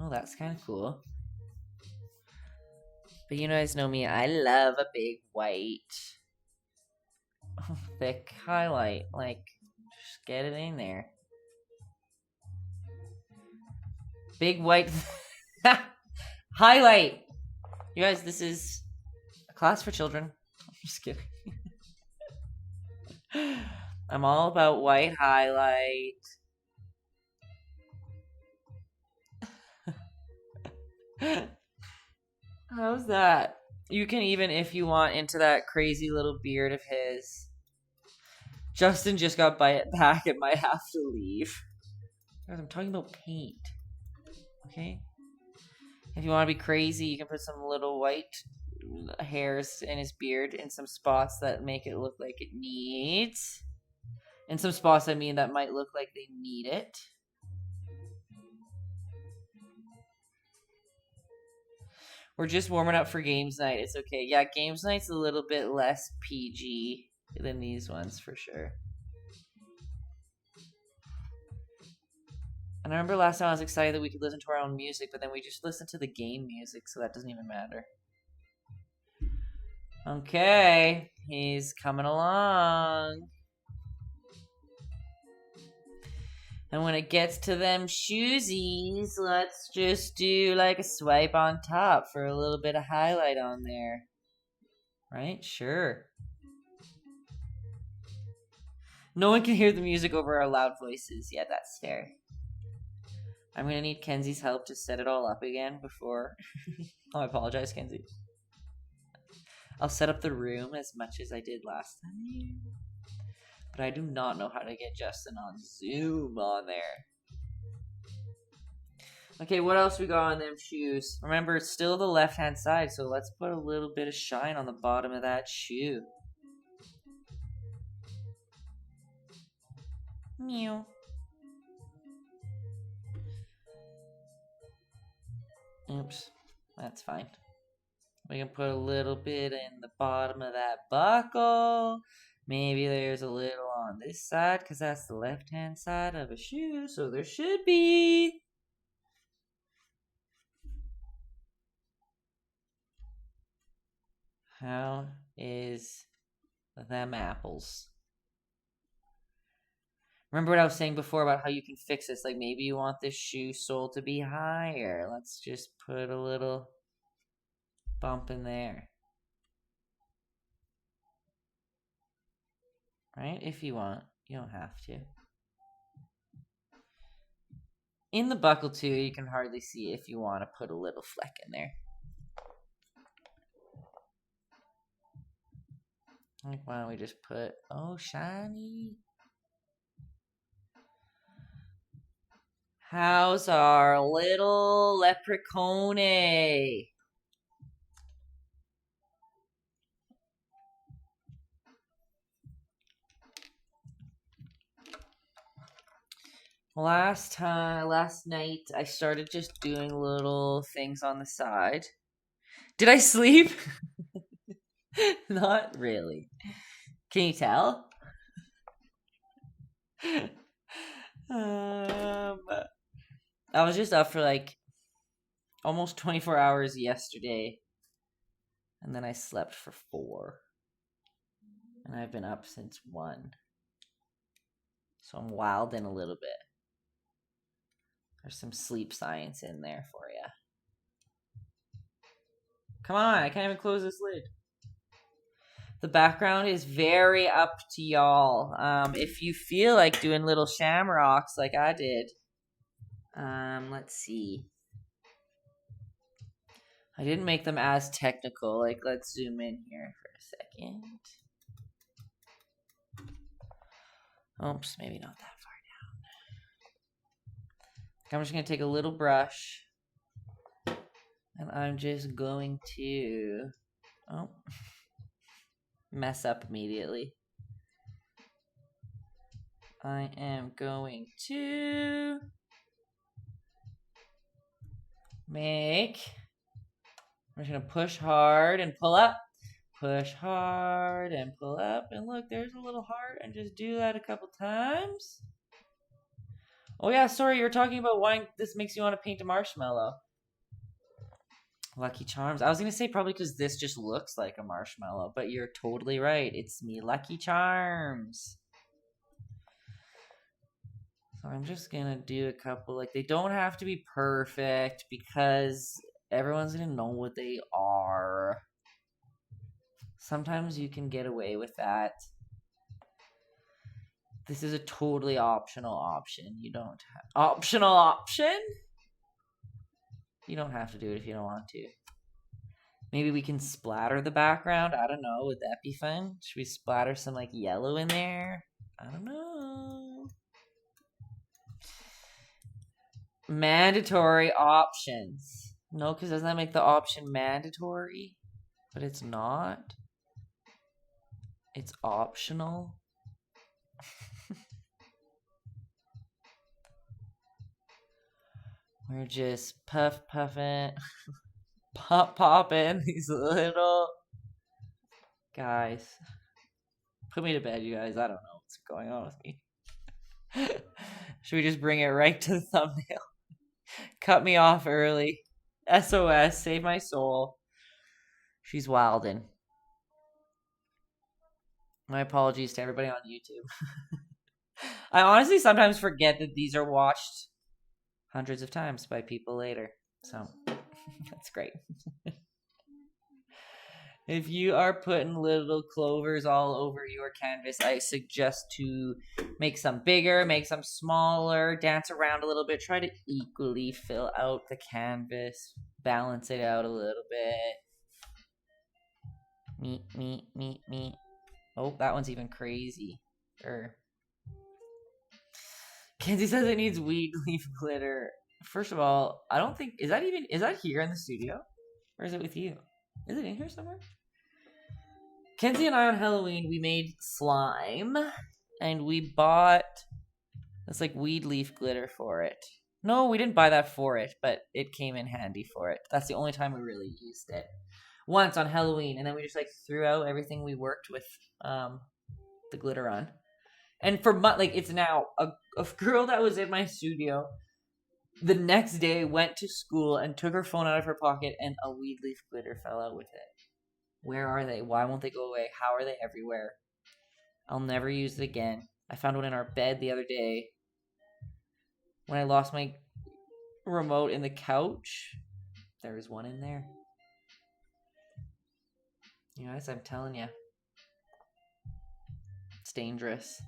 S1: Oh, that's kind of cool. But you guys know me, I love a big white, thick highlight. Like, just get it in there. Big white highlight. You guys, this is a class for children. I'm just kidding. I'm all about white highlight. How's that? You can even, if you want, into that crazy little beard of his. Justin just got bite back and might have to leave. Guys, I'm talking about paint. Okay? If you want to be crazy, you can put some little white hairs in his beard in some spots that make it look like it needs. In some spots, I mean, that might look like they need it. We're just warming up for games night. It's okay. Yeah, games night's a little bit less PG than these ones for sure. And I remember last time I was excited that we could listen to our own music, but then we just listened to the game music, so that doesn't even matter. Okay, he's coming along. And when it gets to them shoesies, let's just do like a swipe on top for a little bit of highlight on there. Right? Sure. No one can hear the music over our loud voices. Yeah, that's fair. I'm going to need Kenzie's help to set it all up again before... Oh, I apologize, Kenzie. I'll set up the room as much as I did last time. But I do not know how to get Justin on Zoom on there. Okay, what else we got on them shoes? Remember, it's still the left-hand side, so let's put a little bit of shine on the bottom of that shoe. Meow. Oops, that's fine. We can put a little bit in the bottom of that buckle. Maybe there's a little on this side, because that's the left-hand side of a shoe, so there should be. How is them apples? Remember what I was saying before about how you can fix this? Like, maybe you want this shoe sole to be higher. Let's just put a little bump in there. Right? If you want. You don't have to. In the buckle, too, you can hardly see if you want to put a little fleck in there. Like, why don't we just put... Oh, shiny. How's our little Leprechaun? Last night, I started just doing little things on the side. Did I sleep? Not really. Can you tell? I was just up for like almost 24 hours yesterday. And then I slept for 4. And I've been up since 1. So I'm wilding a little bit. There's some sleep science in there for you. Come on, I can't even close this lid. The background is very up to y'all. If you feel like doing little shamrocks like I did. Let's see. I didn't make them as technical. Like, let's zoom in here for a second. Oops, maybe not that far down. I'm just going to take a little brush. And I'm just going to... Oh. Mess up immediately. I am going to... make... I'm just going to push hard and pull up. Push hard and pull up. And look, there's a little heart. And just do that a couple times. Oh yeah, sorry, you were talking about why this makes you want to paint a marshmallow. Lucky Charms. I was gonna say probably because this just looks like a marshmallow, but you're totally right. It's me, Lucky Charms. So I'm just gonna do a couple, like, they don't have to be perfect because everyone's gonna know what they are. Sometimes you can get away with that. This is a totally optional option. You don't have optional option? You don't have to do it if you don't want to. Maybe we can splatter the background. I don't know. Would that be fun? Should we splatter some like yellow in there? I don't know. Mandatory options. No, because doesn't that make the option mandatory? But it's not. It's optional. We're just puffing, popping these little guys. Put me to bed, you guys. I don't know what's going on with me. Should we just bring it right to the thumbnail? Cut me off early. SOS, save my soul. She's wildin'. My apologies to everybody on YouTube. I honestly sometimes forget that these are watched hundreds of times by people later. So, that's great. If you are putting little clovers all over your canvas, I suggest to make some bigger, make some smaller, dance around a little bit, try to equally fill out the canvas, balance it out a little bit. Me. Oh, that one's even crazy. Kenzie says it needs weed leaf glitter. First of all, I don't think, is that here in the studio? Or is it with you? Is it in here somewhere? Kenzie and I on Halloween, we made slime. And we bought this like weed leaf glitter for it. No, we didn't buy that for it, but it came in handy for it. That's the only time we really used it. Once on Halloween, and then we just like threw out everything we worked with the glitter on. And for it's now a girl that was in my studio the next day went to school and took her phone out of her pocket and a weed leaf glitter fell out with it. Where are they? Why won't they go away? How are they everywhere? I'll never use it again. I found one in our bed the other day when I lost my remote in the couch. There was one in there. You guys, I'm telling you. It's dangerous.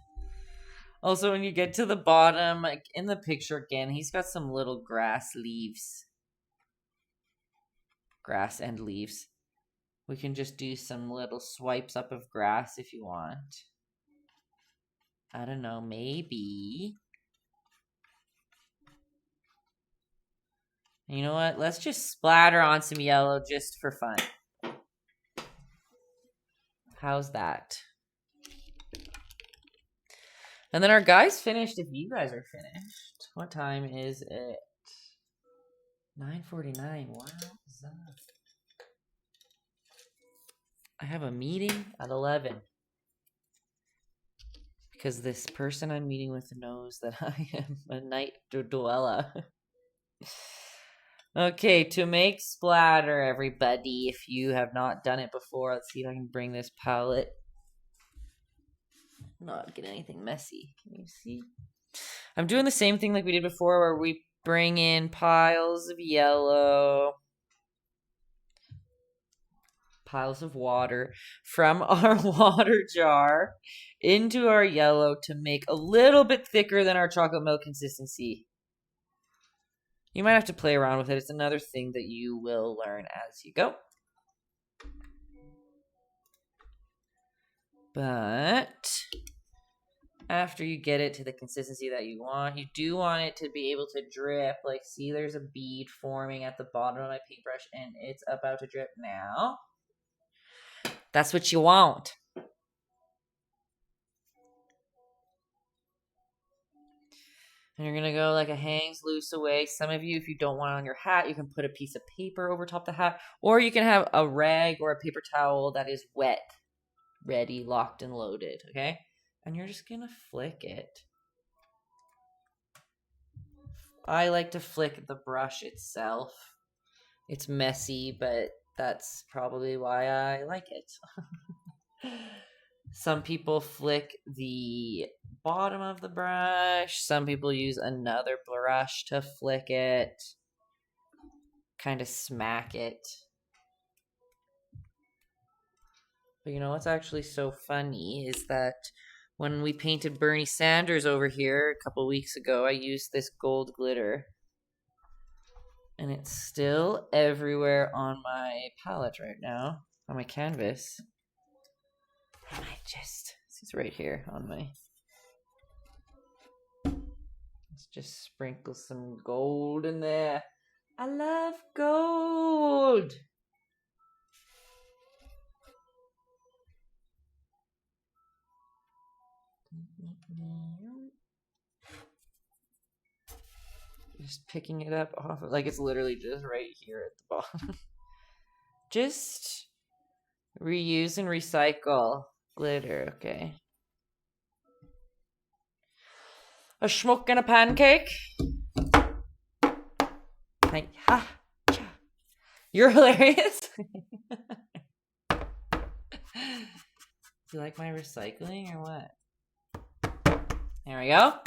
S1: Also, when you get to the bottom, like in the picture again, he's got some little grass leaves. Grass and leaves. We can just do some little swipes up of grass if you want. I don't know, maybe. You know what? Let's just splatter on some yellow just for fun. How's that? And then our guy's finished if you guys are finished. What time is it? 9:49. Wow. I have a meeting at 11. Because this person I'm meeting with knows that I am a night dweller. Okay, to make splatter, everybody, if you have not done it before, let's see if I can bring this palette. Not get anything messy. Can you see? I'm doing the same thing like we did before where we bring in piles of yellow, piles of water from our water jar into our yellow to make a little bit thicker than our chocolate milk consistency. You might have to play around with it. It's another thing that you will learn as you go. But after you get it to the consistency that you want, you do want it to be able to drip. Like, see, there's a bead forming at the bottom of my paintbrush, and it's about to drip now. That's what you want. And you're going to go like a hangs loose away. Some of you, if you don't want it on your hat, you can put a piece of paper over top the hat. Or you can have a rag or a paper towel that is wet, ready, locked, and loaded, okay? And you're just going to flick it. I like to flick the brush itself. It's messy, but that's probably why I like it. Some people flick the bottom of the brush. Some people use another brush to flick it. Kind of smack it. But you know what's actually so funny is that when we painted Bernie Sanders over here a couple weeks ago, I used this gold glitter. And it's still everywhere on my palette right now, on my canvas. It's right here on my... Let's just sprinkle some gold in there. I love gold! Just picking it up off, like it's literally just right here at the bottom. Just reuse and recycle glitter, okay. A schmuck and a pancake. Like, ha, cha. You're hilarious. You like my recycling or what? There we go.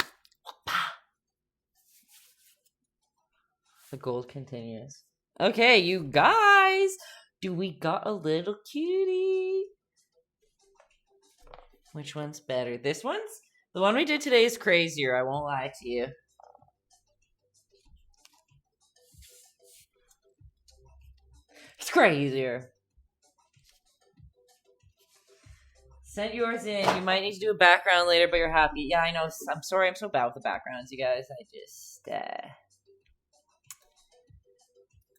S1: The gold continues. Okay, you guys. Do we got a little cutie? Which one's better? This one's? The one we did today is crazier, I won't lie to you. It's crazier. Send yours in. You might need to do a background later, but you're happy. Yeah, I know. I'm sorry I'm so bad with the backgrounds, you guys. I just,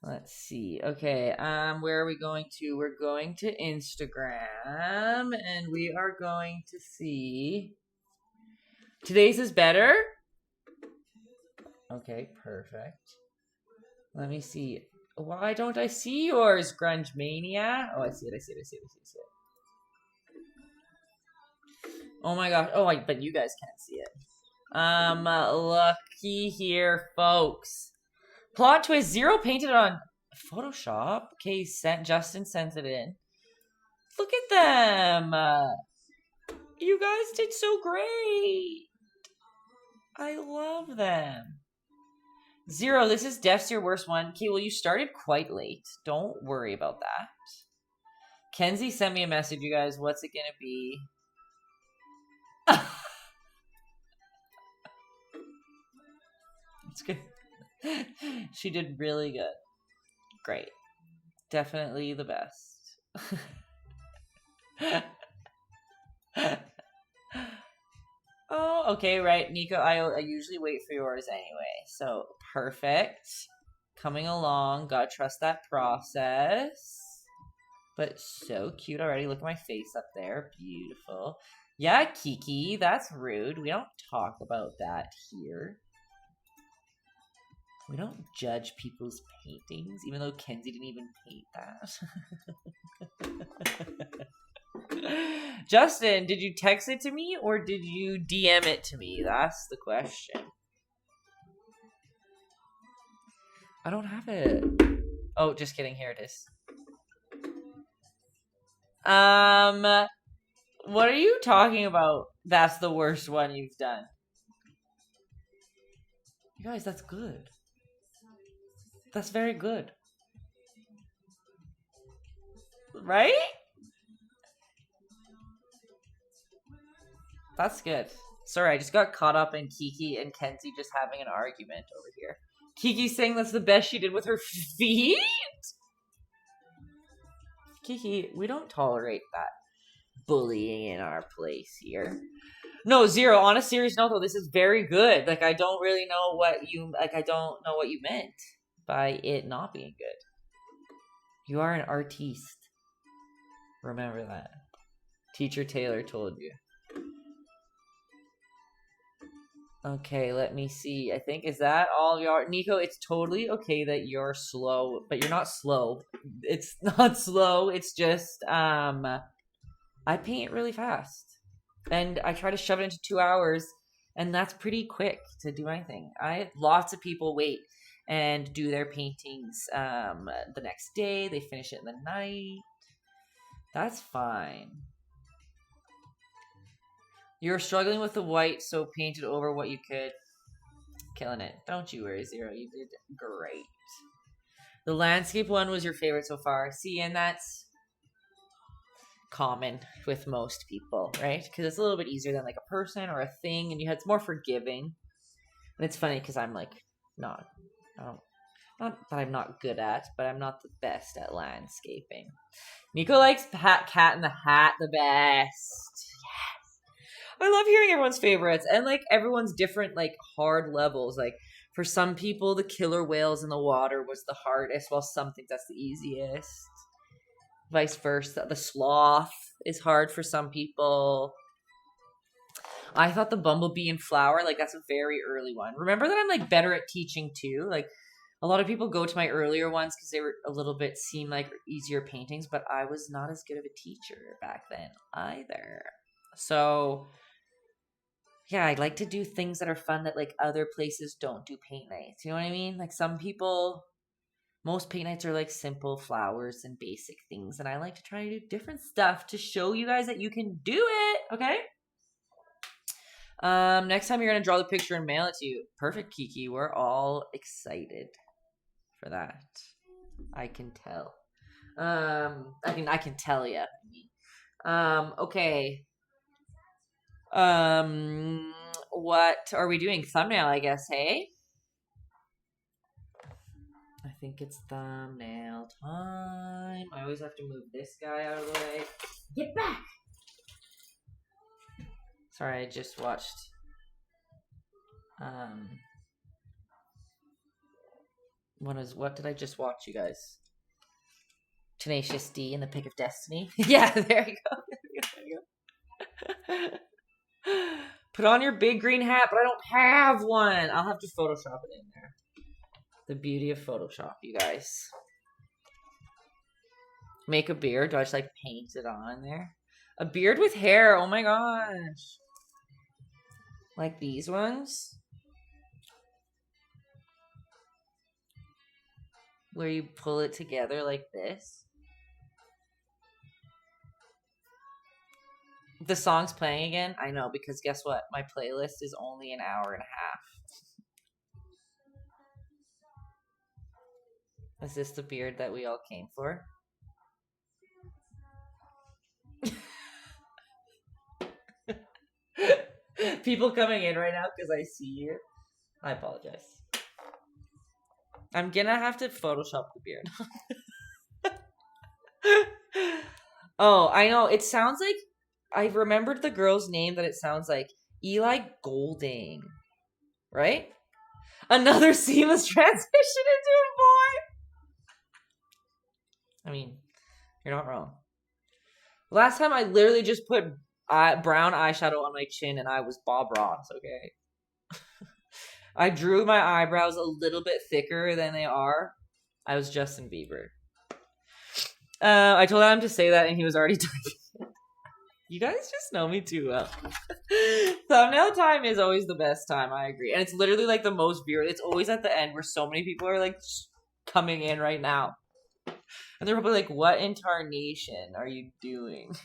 S1: let's see. Okay, where are we going to? We're going to Instagram, and we are going to see... Today's is better? Okay, perfect. Let me see. Why don't I see yours, Grunge Mania? Oh, I see it. Oh my gosh. Oh, but you guys can't see it. Lucky here, folks. Plot twist, Zero painted on Photoshop. Okay, Justin sent it in. Look at them. You guys did so great. I love them. Zero, this is Def's your worst one. Okay, well, you started quite late. Don't worry about that. Kenzie sent me a message, you guys. What's it gonna be? It's good. She did really good. Great. Definitely the best. Oh, okay, right. Nico, I usually wait for yours anyway. So, perfect. Coming along. Gotta trust that process. But so cute already. Look at my face up there. Beautiful. Yeah, Kiki, that's rude. We don't talk about that here. We don't judge people's paintings, even though Kenzie didn't even paint that. Justin, did you text it to me or did you DM it to me? That's the question. I don't have it. Oh, just kidding. Here it is. What are you talking about? That's the worst one you've done. You guys, that's good. That's very good. Right? That's good. Sorry, I just got caught up in Kiki and Kenzie just having an argument over here. Kiki's saying that's the best she did with her feet? Kiki, we don't tolerate that bullying in our place here. No, Zero, on a serious note though, this is very good. Like, I don't really know what you, I don't know what you meant by it not being good. You are an artiste. Remember that. Teacher Taylor told you. Okay, let me see. I think, is that all your... Nico, it's totally okay that you're slow, but you're not slow. It's not slow, it's just, I paint really fast. And I try to shove it into 2 hours, And that's pretty quick to do anything. Lots of people wait and do their paintings the next day. They finish it in the night. That's fine. You're struggling with the white, so painted over what you could. Killing it. Don't you worry, Zero. You did great. The landscape one was your favorite so far. See, and that's common with most people, right? Because it's a little bit easier than like a person or a thing, and it's more forgiving. And it's funny because I'm like not that I'm not good at, but I'm not the best at landscaping. Nico likes Cat in the Hat the best. Yes. I love hearing everyone's favorites and like everyone's different like hard levels. Like for some people, the killer whales in the water was the hardest, while some think that's the easiest. Vice versa. The sloth is hard for some people. I thought the bumblebee and flower, like that's a very early one. Remember that I'm like better at teaching too. Like a lot of people go to my earlier ones because they were a little bit seem like easier paintings, but I was not as good of a teacher back then either. So yeah, I like to do things that are fun that like other places don't do paint nights. You know what I mean? Like some people, most paint nights are like simple flowers and basic things, and I like to try to do different stuff to show you guys that you can do it. Okay. Next time you're gonna draw the picture and mail it to you. Perfect, Kiki. We're all excited for that. I can tell. I can tell you. Okay. What are we doing? Thumbnail, I guess. Hey. I think it's thumbnail time. I always have to move this guy out of the way. Get back! Sorry, I just watched. What did I just watch, you guys? Tenacious D in the Pick of Destiny. Yeah, there you go. There you go. Put on your big green hat, but I don't have one. I'll have to Photoshop it in there. The beauty of Photoshop, you guys. Make a beard. Do I just like paint it on there? A beard with hair. Oh my gosh. Like these ones. Where you pull it together like this. The song's playing again? I know, because guess what? My playlist is only an hour and a half. Is this the beard that we all came for? People coming in right now because I see you. I apologize. I'm gonna have to Photoshop the beard. Oh, I know. It sounds like... I remembered the girl's name that it sounds like. Eli Golding. Right? Another seamless transition into a boy. I mean, you're not wrong. Last time I literally just put brown eyeshadow on my chin and I was Bob Ross, okay? I drew my eyebrows a little bit thicker than they are. I was Justin Bieber. I told him to say that and he was already typing. You guys just know me too well. Thumbnail time is always the best time, I agree. And it's literally like the most viewed. It's always at the end where so many people are like coming in right now. And they're probably like, what in tarnation are you doing?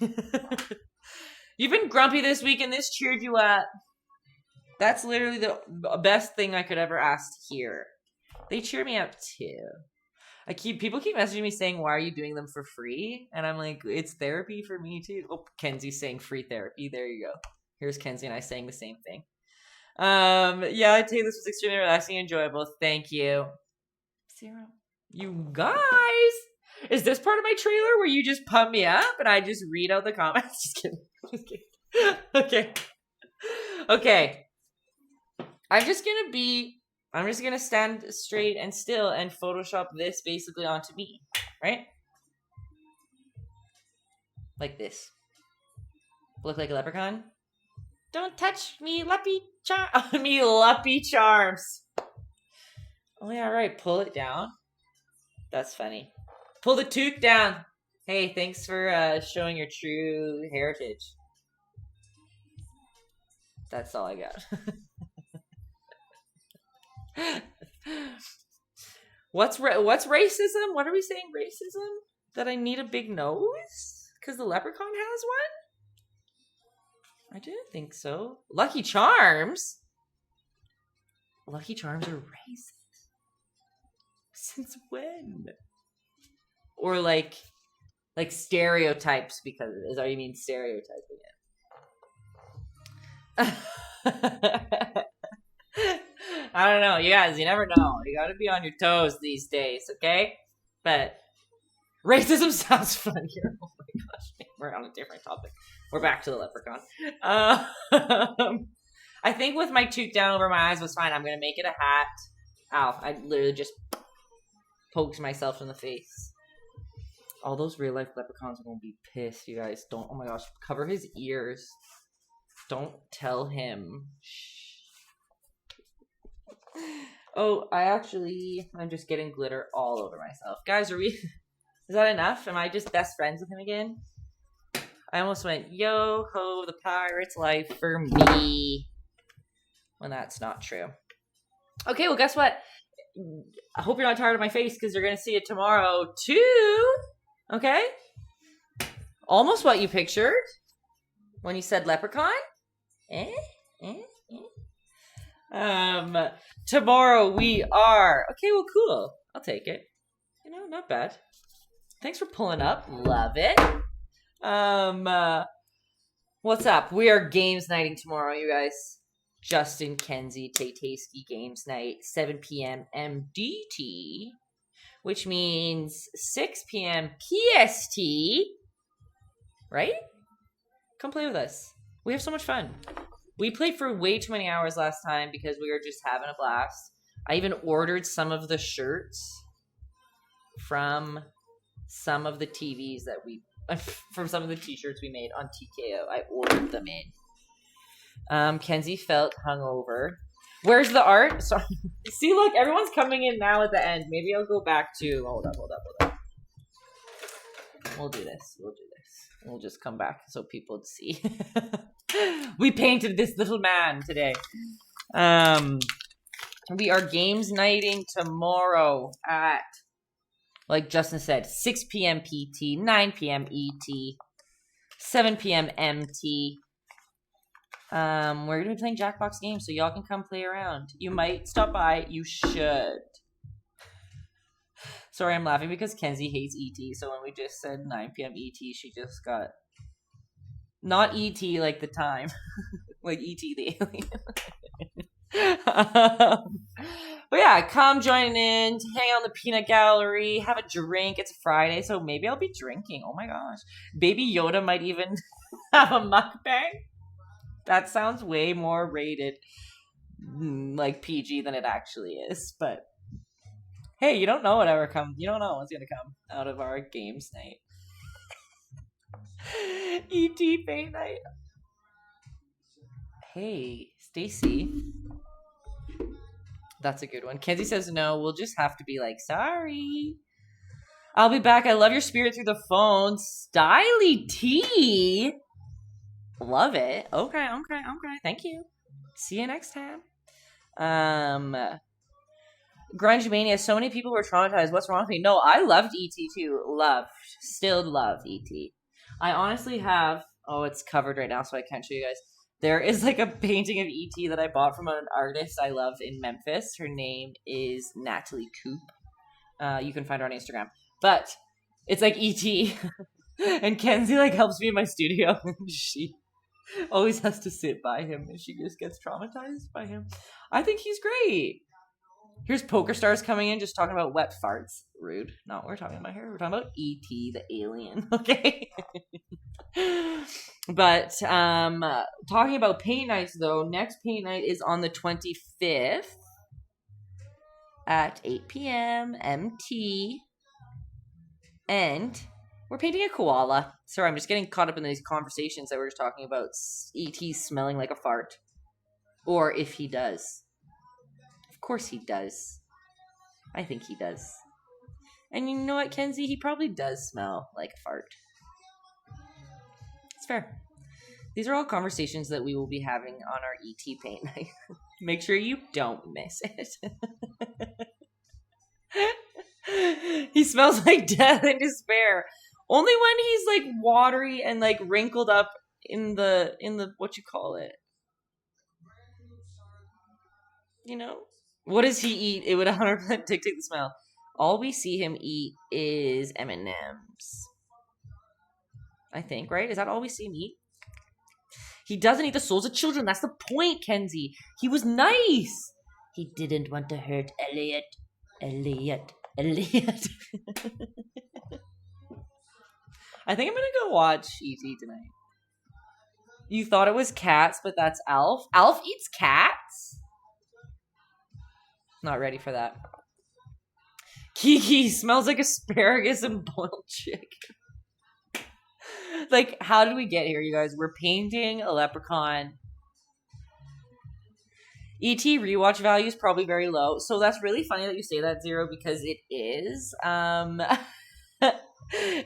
S1: You've been grumpy this week and this cheered you up. That's literally the best thing I could ever ask to hear. They cheer me up too. People keep messaging me saying, why are you doing them for free? And I'm like, it's therapy for me too. Oh, Kenzie's saying free therapy. There you go. Here's Kenzie and I saying the same thing. Yeah, I'd say this was extremely relaxing and enjoyable. Thank you. Zero. You guys, is this part of my trailer where you just pump me up and I just read out the comments? Just kidding. Just kidding. Okay. I'm just gonna stand straight and still and Photoshop this basically onto me, right? Like this. Look like a leprechaun? Don't touch me, Luppy Charms. Oh yeah, right. Pull it down. That's funny. Pull the toque down. Hey, thanks for showing your true heritage. That's all I got. What's racism? What are we saying? Racism? That I need a big nose? Because the leprechaun has one? I didn't think so. Lucky Charms? Lucky Charms are racist. Since when? Or like stereotypes, because is that what you mean, stereotyping it? I don't know, you guys, you never know. You gotta be on your toes these days, okay? But racism sounds funnier. Oh my gosh, we're on a different topic. We're back to the leprechaun. I think with my toque down over my eyes was fine. I'm gonna make it a hat. Ow, I literally just poked myself in the face. All those real life leprechauns are gonna be pissed, you guys. Don't, oh my gosh, cover his ears. Don't tell him. Shh. Oh, I'm just getting glitter all over myself. Guys, is that enough? Am I just best friends with him again? I almost went, yo ho, the pirate's life for me. When that's not true. Okay, well, guess what? I hope you're not tired of my face, because you're going to see it tomorrow, too. Okay? Almost what you pictured when you said leprechaun. Tomorrow we are... Okay, well, cool. I'll take it. You know, not bad. Thanks for pulling up. Love it. What's up? We are games nighting tomorrow, you guys. Justin, Kenzie, Taytayski games night, 7 p.m. MDT, which means 6 p.m. PST, right? Come play with us. We have so much fun. We played for way too many hours last time because we were just having a blast. I even ordered some of the shirts from some of the TVs that from some of the t-shirts we made on TKO. I ordered them in. Kenzie felt hungover. Where's the art? Sorry. See, look, everyone's coming in now at the end. Maybe I'll go back to... Hold up. We'll do this. We'll just come back so people see. We painted this little man today. We are games nighting tomorrow at, like Justin said, 6 p.m. PT, 9 p.m. ET, 7 p.m. MT. We're going to be playing Jackbox games, so y'all can come play around. You might stop by. You should. Sorry, I'm laughing because Kenzie hates ET, so when we just said 9 p.m. ET, she just got... Not ET like the time. Like ET the alien. But yeah, come join in, hang out in the peanut gallery, have a drink. It's Friday, so maybe I'll be drinking. Oh my gosh. Baby Yoda might even have a mukbang. That sounds way more rated, like PG than it actually is. But hey, you don't know whatever comes. You don't know what's gonna come out of our games night. ET Fate night. Hey, Stacy. That's a good one. Kenzie says no. We'll just have to be like, sorry. I'll be back. I love your spirit through the phone. Styly T. Love it. Okay. Thank you. See you next time. Grunge Mania. So many people were traumatized. What's wrong with me? No, I loved E.T. too. Still love E.T. I honestly have... Oh, it's covered right now, so I can't show you guys. There is like a painting of E.T. that I bought from an artist I love in Memphis. Her name is Natalie Coop. You can find her on Instagram. But it's like E.T. And Kenzie like helps me in my studio. And she always has to sit by him. And she just gets traumatized by him. I think he's great. Here's Poker Stars coming in, just talking about wet farts. Rude. Not what we're talking about here. We're talking about E.T. the alien. Okay? But talking about paint nights, though, next paint night is on the 25th at 8 p.m. MT. And we're painting a koala. Sorry, I'm just getting caught up in these conversations that we're just talking about E.T. smelling like a fart. Or if he does. Of course he does. I think he does. And you know what, Kenzie? He probably does smell like a fart. It's fair. These are all conversations that we will be having on our ET paint night. Make sure you don't miss it. He smells like death and despair. Only when he's like watery and like wrinkled up in the what you call it. You know? What does he eat? It would 100% dictate the smell. All we see him eat is M&Ms. I think, right? Is that all we see him eat? He doesn't eat the souls of children. That's the point, Kenzie. He was nice. He didn't want to hurt Elliot. Elliot. I think I'm gonna go watch E.T. tonight. You thought it was cats, but that's Alf. Alf eats cats? Not ready for that. Kiki smells like asparagus and boiled chicken. Like, how did we get here, you guys? We're painting a leprechaun. E.T. rewatch value is probably very low. So that's really funny that you say that, Zero, because it is.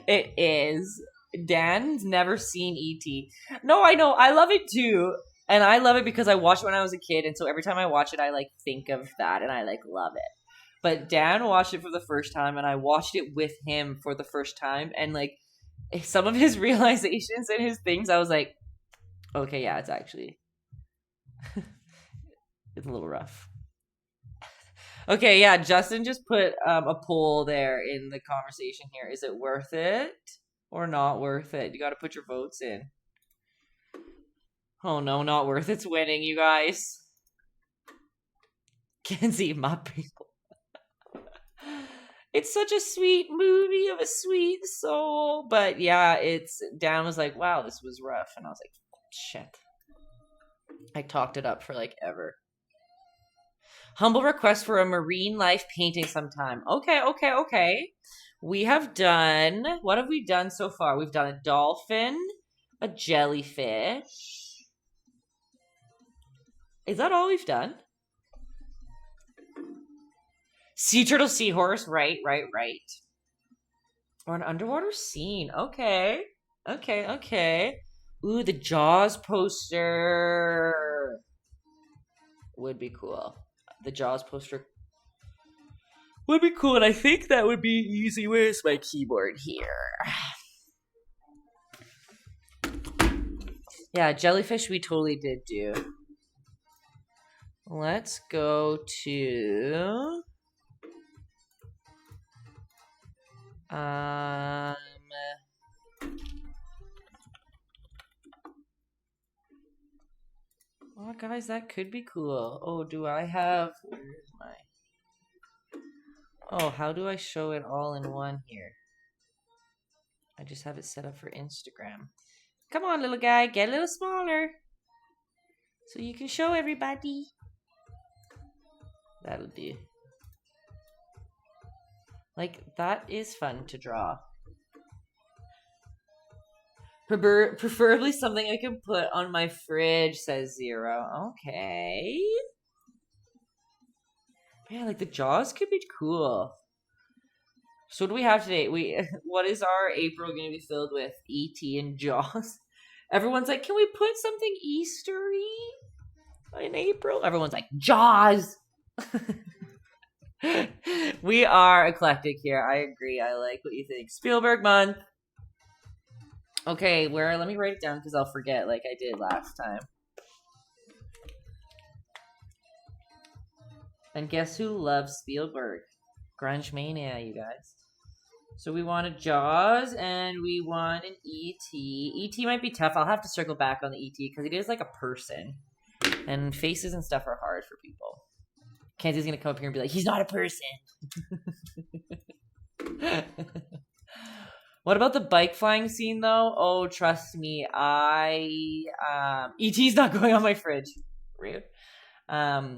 S1: It is. Dan's never seen E.T. No, I know. I love it too. And I love it because I watched it when I was a kid. And so every time I watch it, I like think of that and I like love it. But Dan watched it for the first time and I watched it with him for the first time. And like some of his realizations and his things, I was like, okay, yeah, it's actually... it's a little rough. Okay, yeah, Justin just put a poll there in the conversation here. Is it worth it or not worth it? You got to put your votes in. Oh no, not worth it's winning, you guys. Kenzie, my people. It's such a sweet movie of a sweet soul. But yeah, Dan was like, wow, this was rough. And I was like, shit. I talked it up for like ever. Humble request for a marine life painting sometime. Okay. We have done... What have we done so far? We've done a dolphin, a jellyfish. Is that all we've done? Sea turtle, seahorse. Right. Or an underwater scene. Okay. Ooh, the Jaws poster would be cool. The Jaws poster would be cool, and I think that would be easy. Where's my keyboard here? Yeah, jellyfish we totally did do. Let's go to... Oh, guys, that could be cool. Oh, do I have... Where's my... Oh, how do I show it all in one here? I just have it set up for Instagram. Come on, little guy. Get a little smaller. So you can show everybody. That'll do. Like, that is fun to draw. Preferably something I can put on my fridge, says Zero. Okay. Yeah, like the Jaws could be cool. So what do we have today? What is our April going to be filled with? E.T. and Jaws. Everyone's like, can we put something Eastery in April? Everyone's like, Jaws. We are eclectic here. I agree. I like what you think. Spielberg month. Okay, let me write it down because I'll forget like I did last time. And guess who loves Spielberg? Grunge Mania, you guys. So we want a Jaws and we want an E.T. E.T. might be tough. I'll have to circle back on the E.T. because it is like a person. And faces and stuff are hard for people. Kenzie's going to come up here and be like, he's not a person. What about the bike flying scene, though? Oh, trust me, E.T.'s not going on my fridge. Rude. I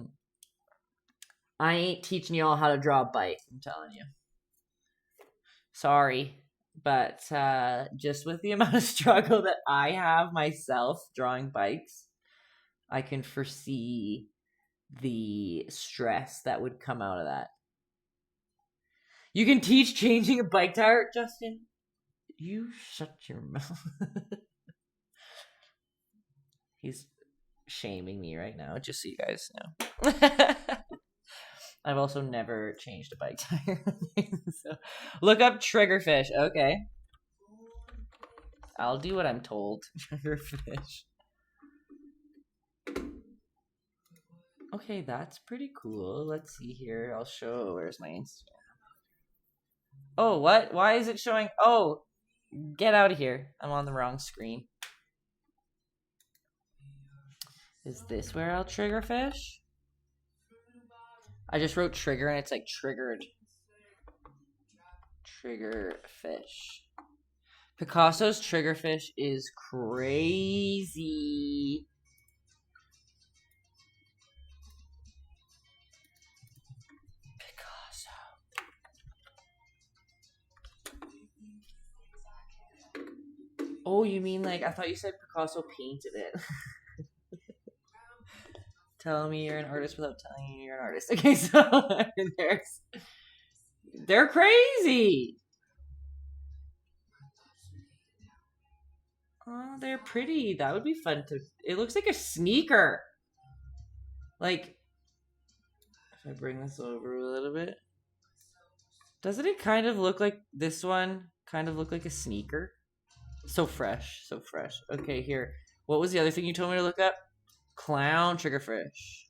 S1: ain't teaching y'all how to draw a bike, I'm telling you. Sorry. But just with the amount of struggle that I have myself drawing bikes, I can foresee the stress that would come out of that. You can teach changing a bike tire, Justin? You shut your mouth. He's shaming me right now, just so you guys know. I've also never changed a bike tire. So, look up triggerfish. Okay. I'll do what I'm told. Triggerfish. Okay, that's pretty cool. Let's see here. I'll show. Where's my Instagram? Oh, what? Why is it showing? Oh, get out of here. I'm on the wrong screen. Is this where I'll trigger fish? I just wrote trigger and it's like triggered. Trigger fish. Picasso's triggerfish is crazy. Picasso. Oh, you mean like, I thought you said Picasso painted it. Tell me you're an artist without telling you you're an artist. Okay, so they're crazy. Oh, they're pretty. That would be fun to... It looks like a sneaker. Like, if I bring this over a little bit. Doesn't it kind of look like this one? Kind of look like a sneaker? So fresh. So fresh. Okay, here. What was the other thing you told me to look up? Clown triggerfish.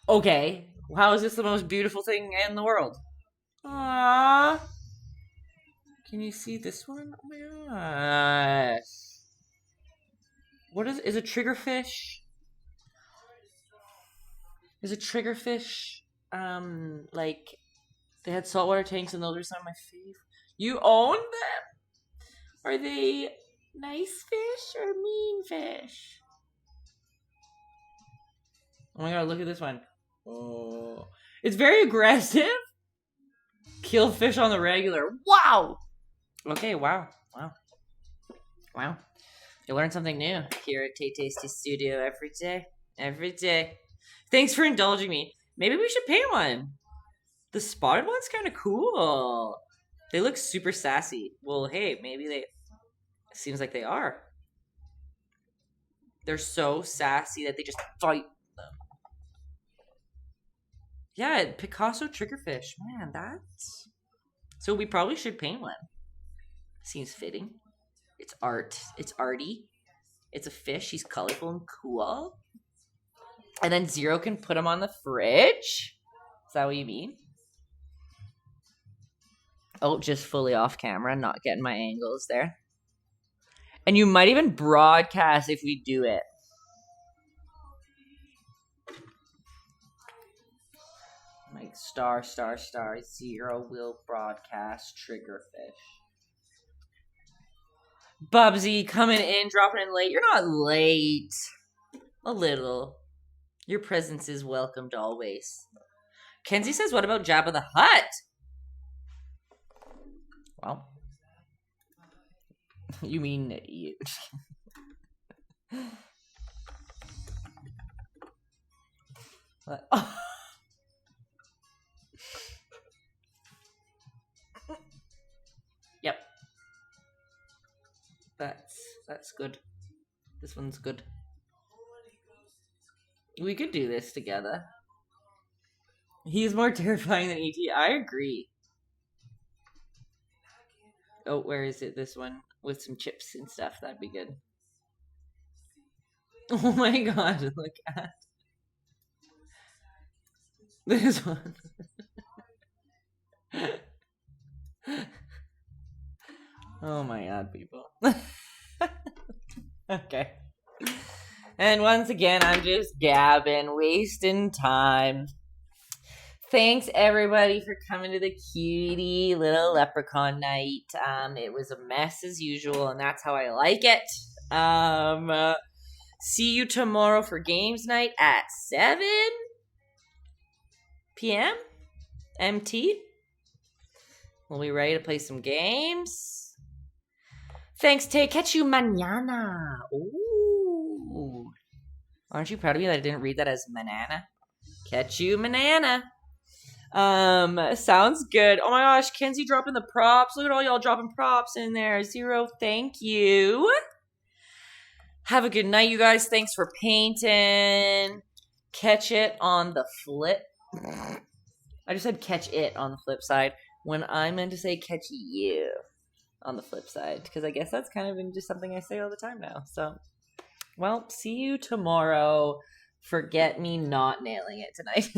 S1: Okay. How is this the most beautiful thing in the world? Aww. Can you see this one? Oh my gosh. What is a triggerfish? Is a triggerfish, like, they had saltwater tanks and those are some of my favorite. You own them? Are they nice fish or mean fish? Oh my god, look at this one. Oh, it's very aggressive. Kill fish on the regular. Wow. Okay, wow. Wow. Wow. You learn something new here at Taytayski Studio every day. Every day. Thanks for indulging me. Maybe we should paint one. The spotted one's kind of cool. They look super sassy. Well, hey, maybe they... It seems like they are. They're so sassy that they just fight them. Yeah, Picasso triggerfish. Man, that's... So we probably should paint one. Seems fitting. It's art. It's arty. It's a fish. He's colorful and cool. And then Zero can put him on the fridge? Is that what you mean? Oh, just fully off camera, not getting my angles there. And you might even broadcast if we do it. Like star, Zero will broadcast triggerfish. Bubsy coming in, dropping in late. You're not late. A little. Your presence is welcomed always. Kenzie says, what about Jabba the Hutt? Well, you mean you. What? Oh. Yep. That's good. This one's good. We could do this together. He's more terrifying than E.T. I agree. Oh, where is it? This one with some chips and stuff. That'd be good. Oh my god, look at this one. Oh my god, people. Okay. And once again, I'm just gabbing, wasting time. Thanks everybody for coming to the cutie little leprechaun night. It was a mess as usual, and that's how I like it. See you tomorrow for games night at 7 p.m. MT. We'll be ready to play some games. Thanks, Tay. Catch you mañana. Ooh. Aren't you proud of me that I didn't read that as manana? Catch you manana. Sounds good. Oh my gosh, Kenzie dropping the props. Look at all y'all dropping props in there. Zero, thank you. Have a good night, you guys. Thanks for painting. Catch it on the flip. I just said catch it on the flip side when I meant to say catch you on the flip side, because I guess that's kind of just something I say all the time now. So, well, see you tomorrow. Forget me not nailing it tonight.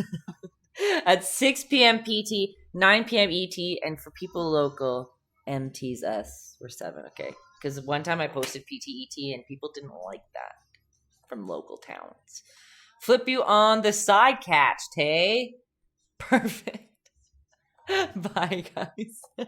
S1: At 6 p.m. PT, 9 p.m. ET, and for people local, MT's us. We're 7, okay? Because one time I posted PTET and people didn't like that from local towns. Flip you on the side catch, Tay. Perfect. Bye, guys.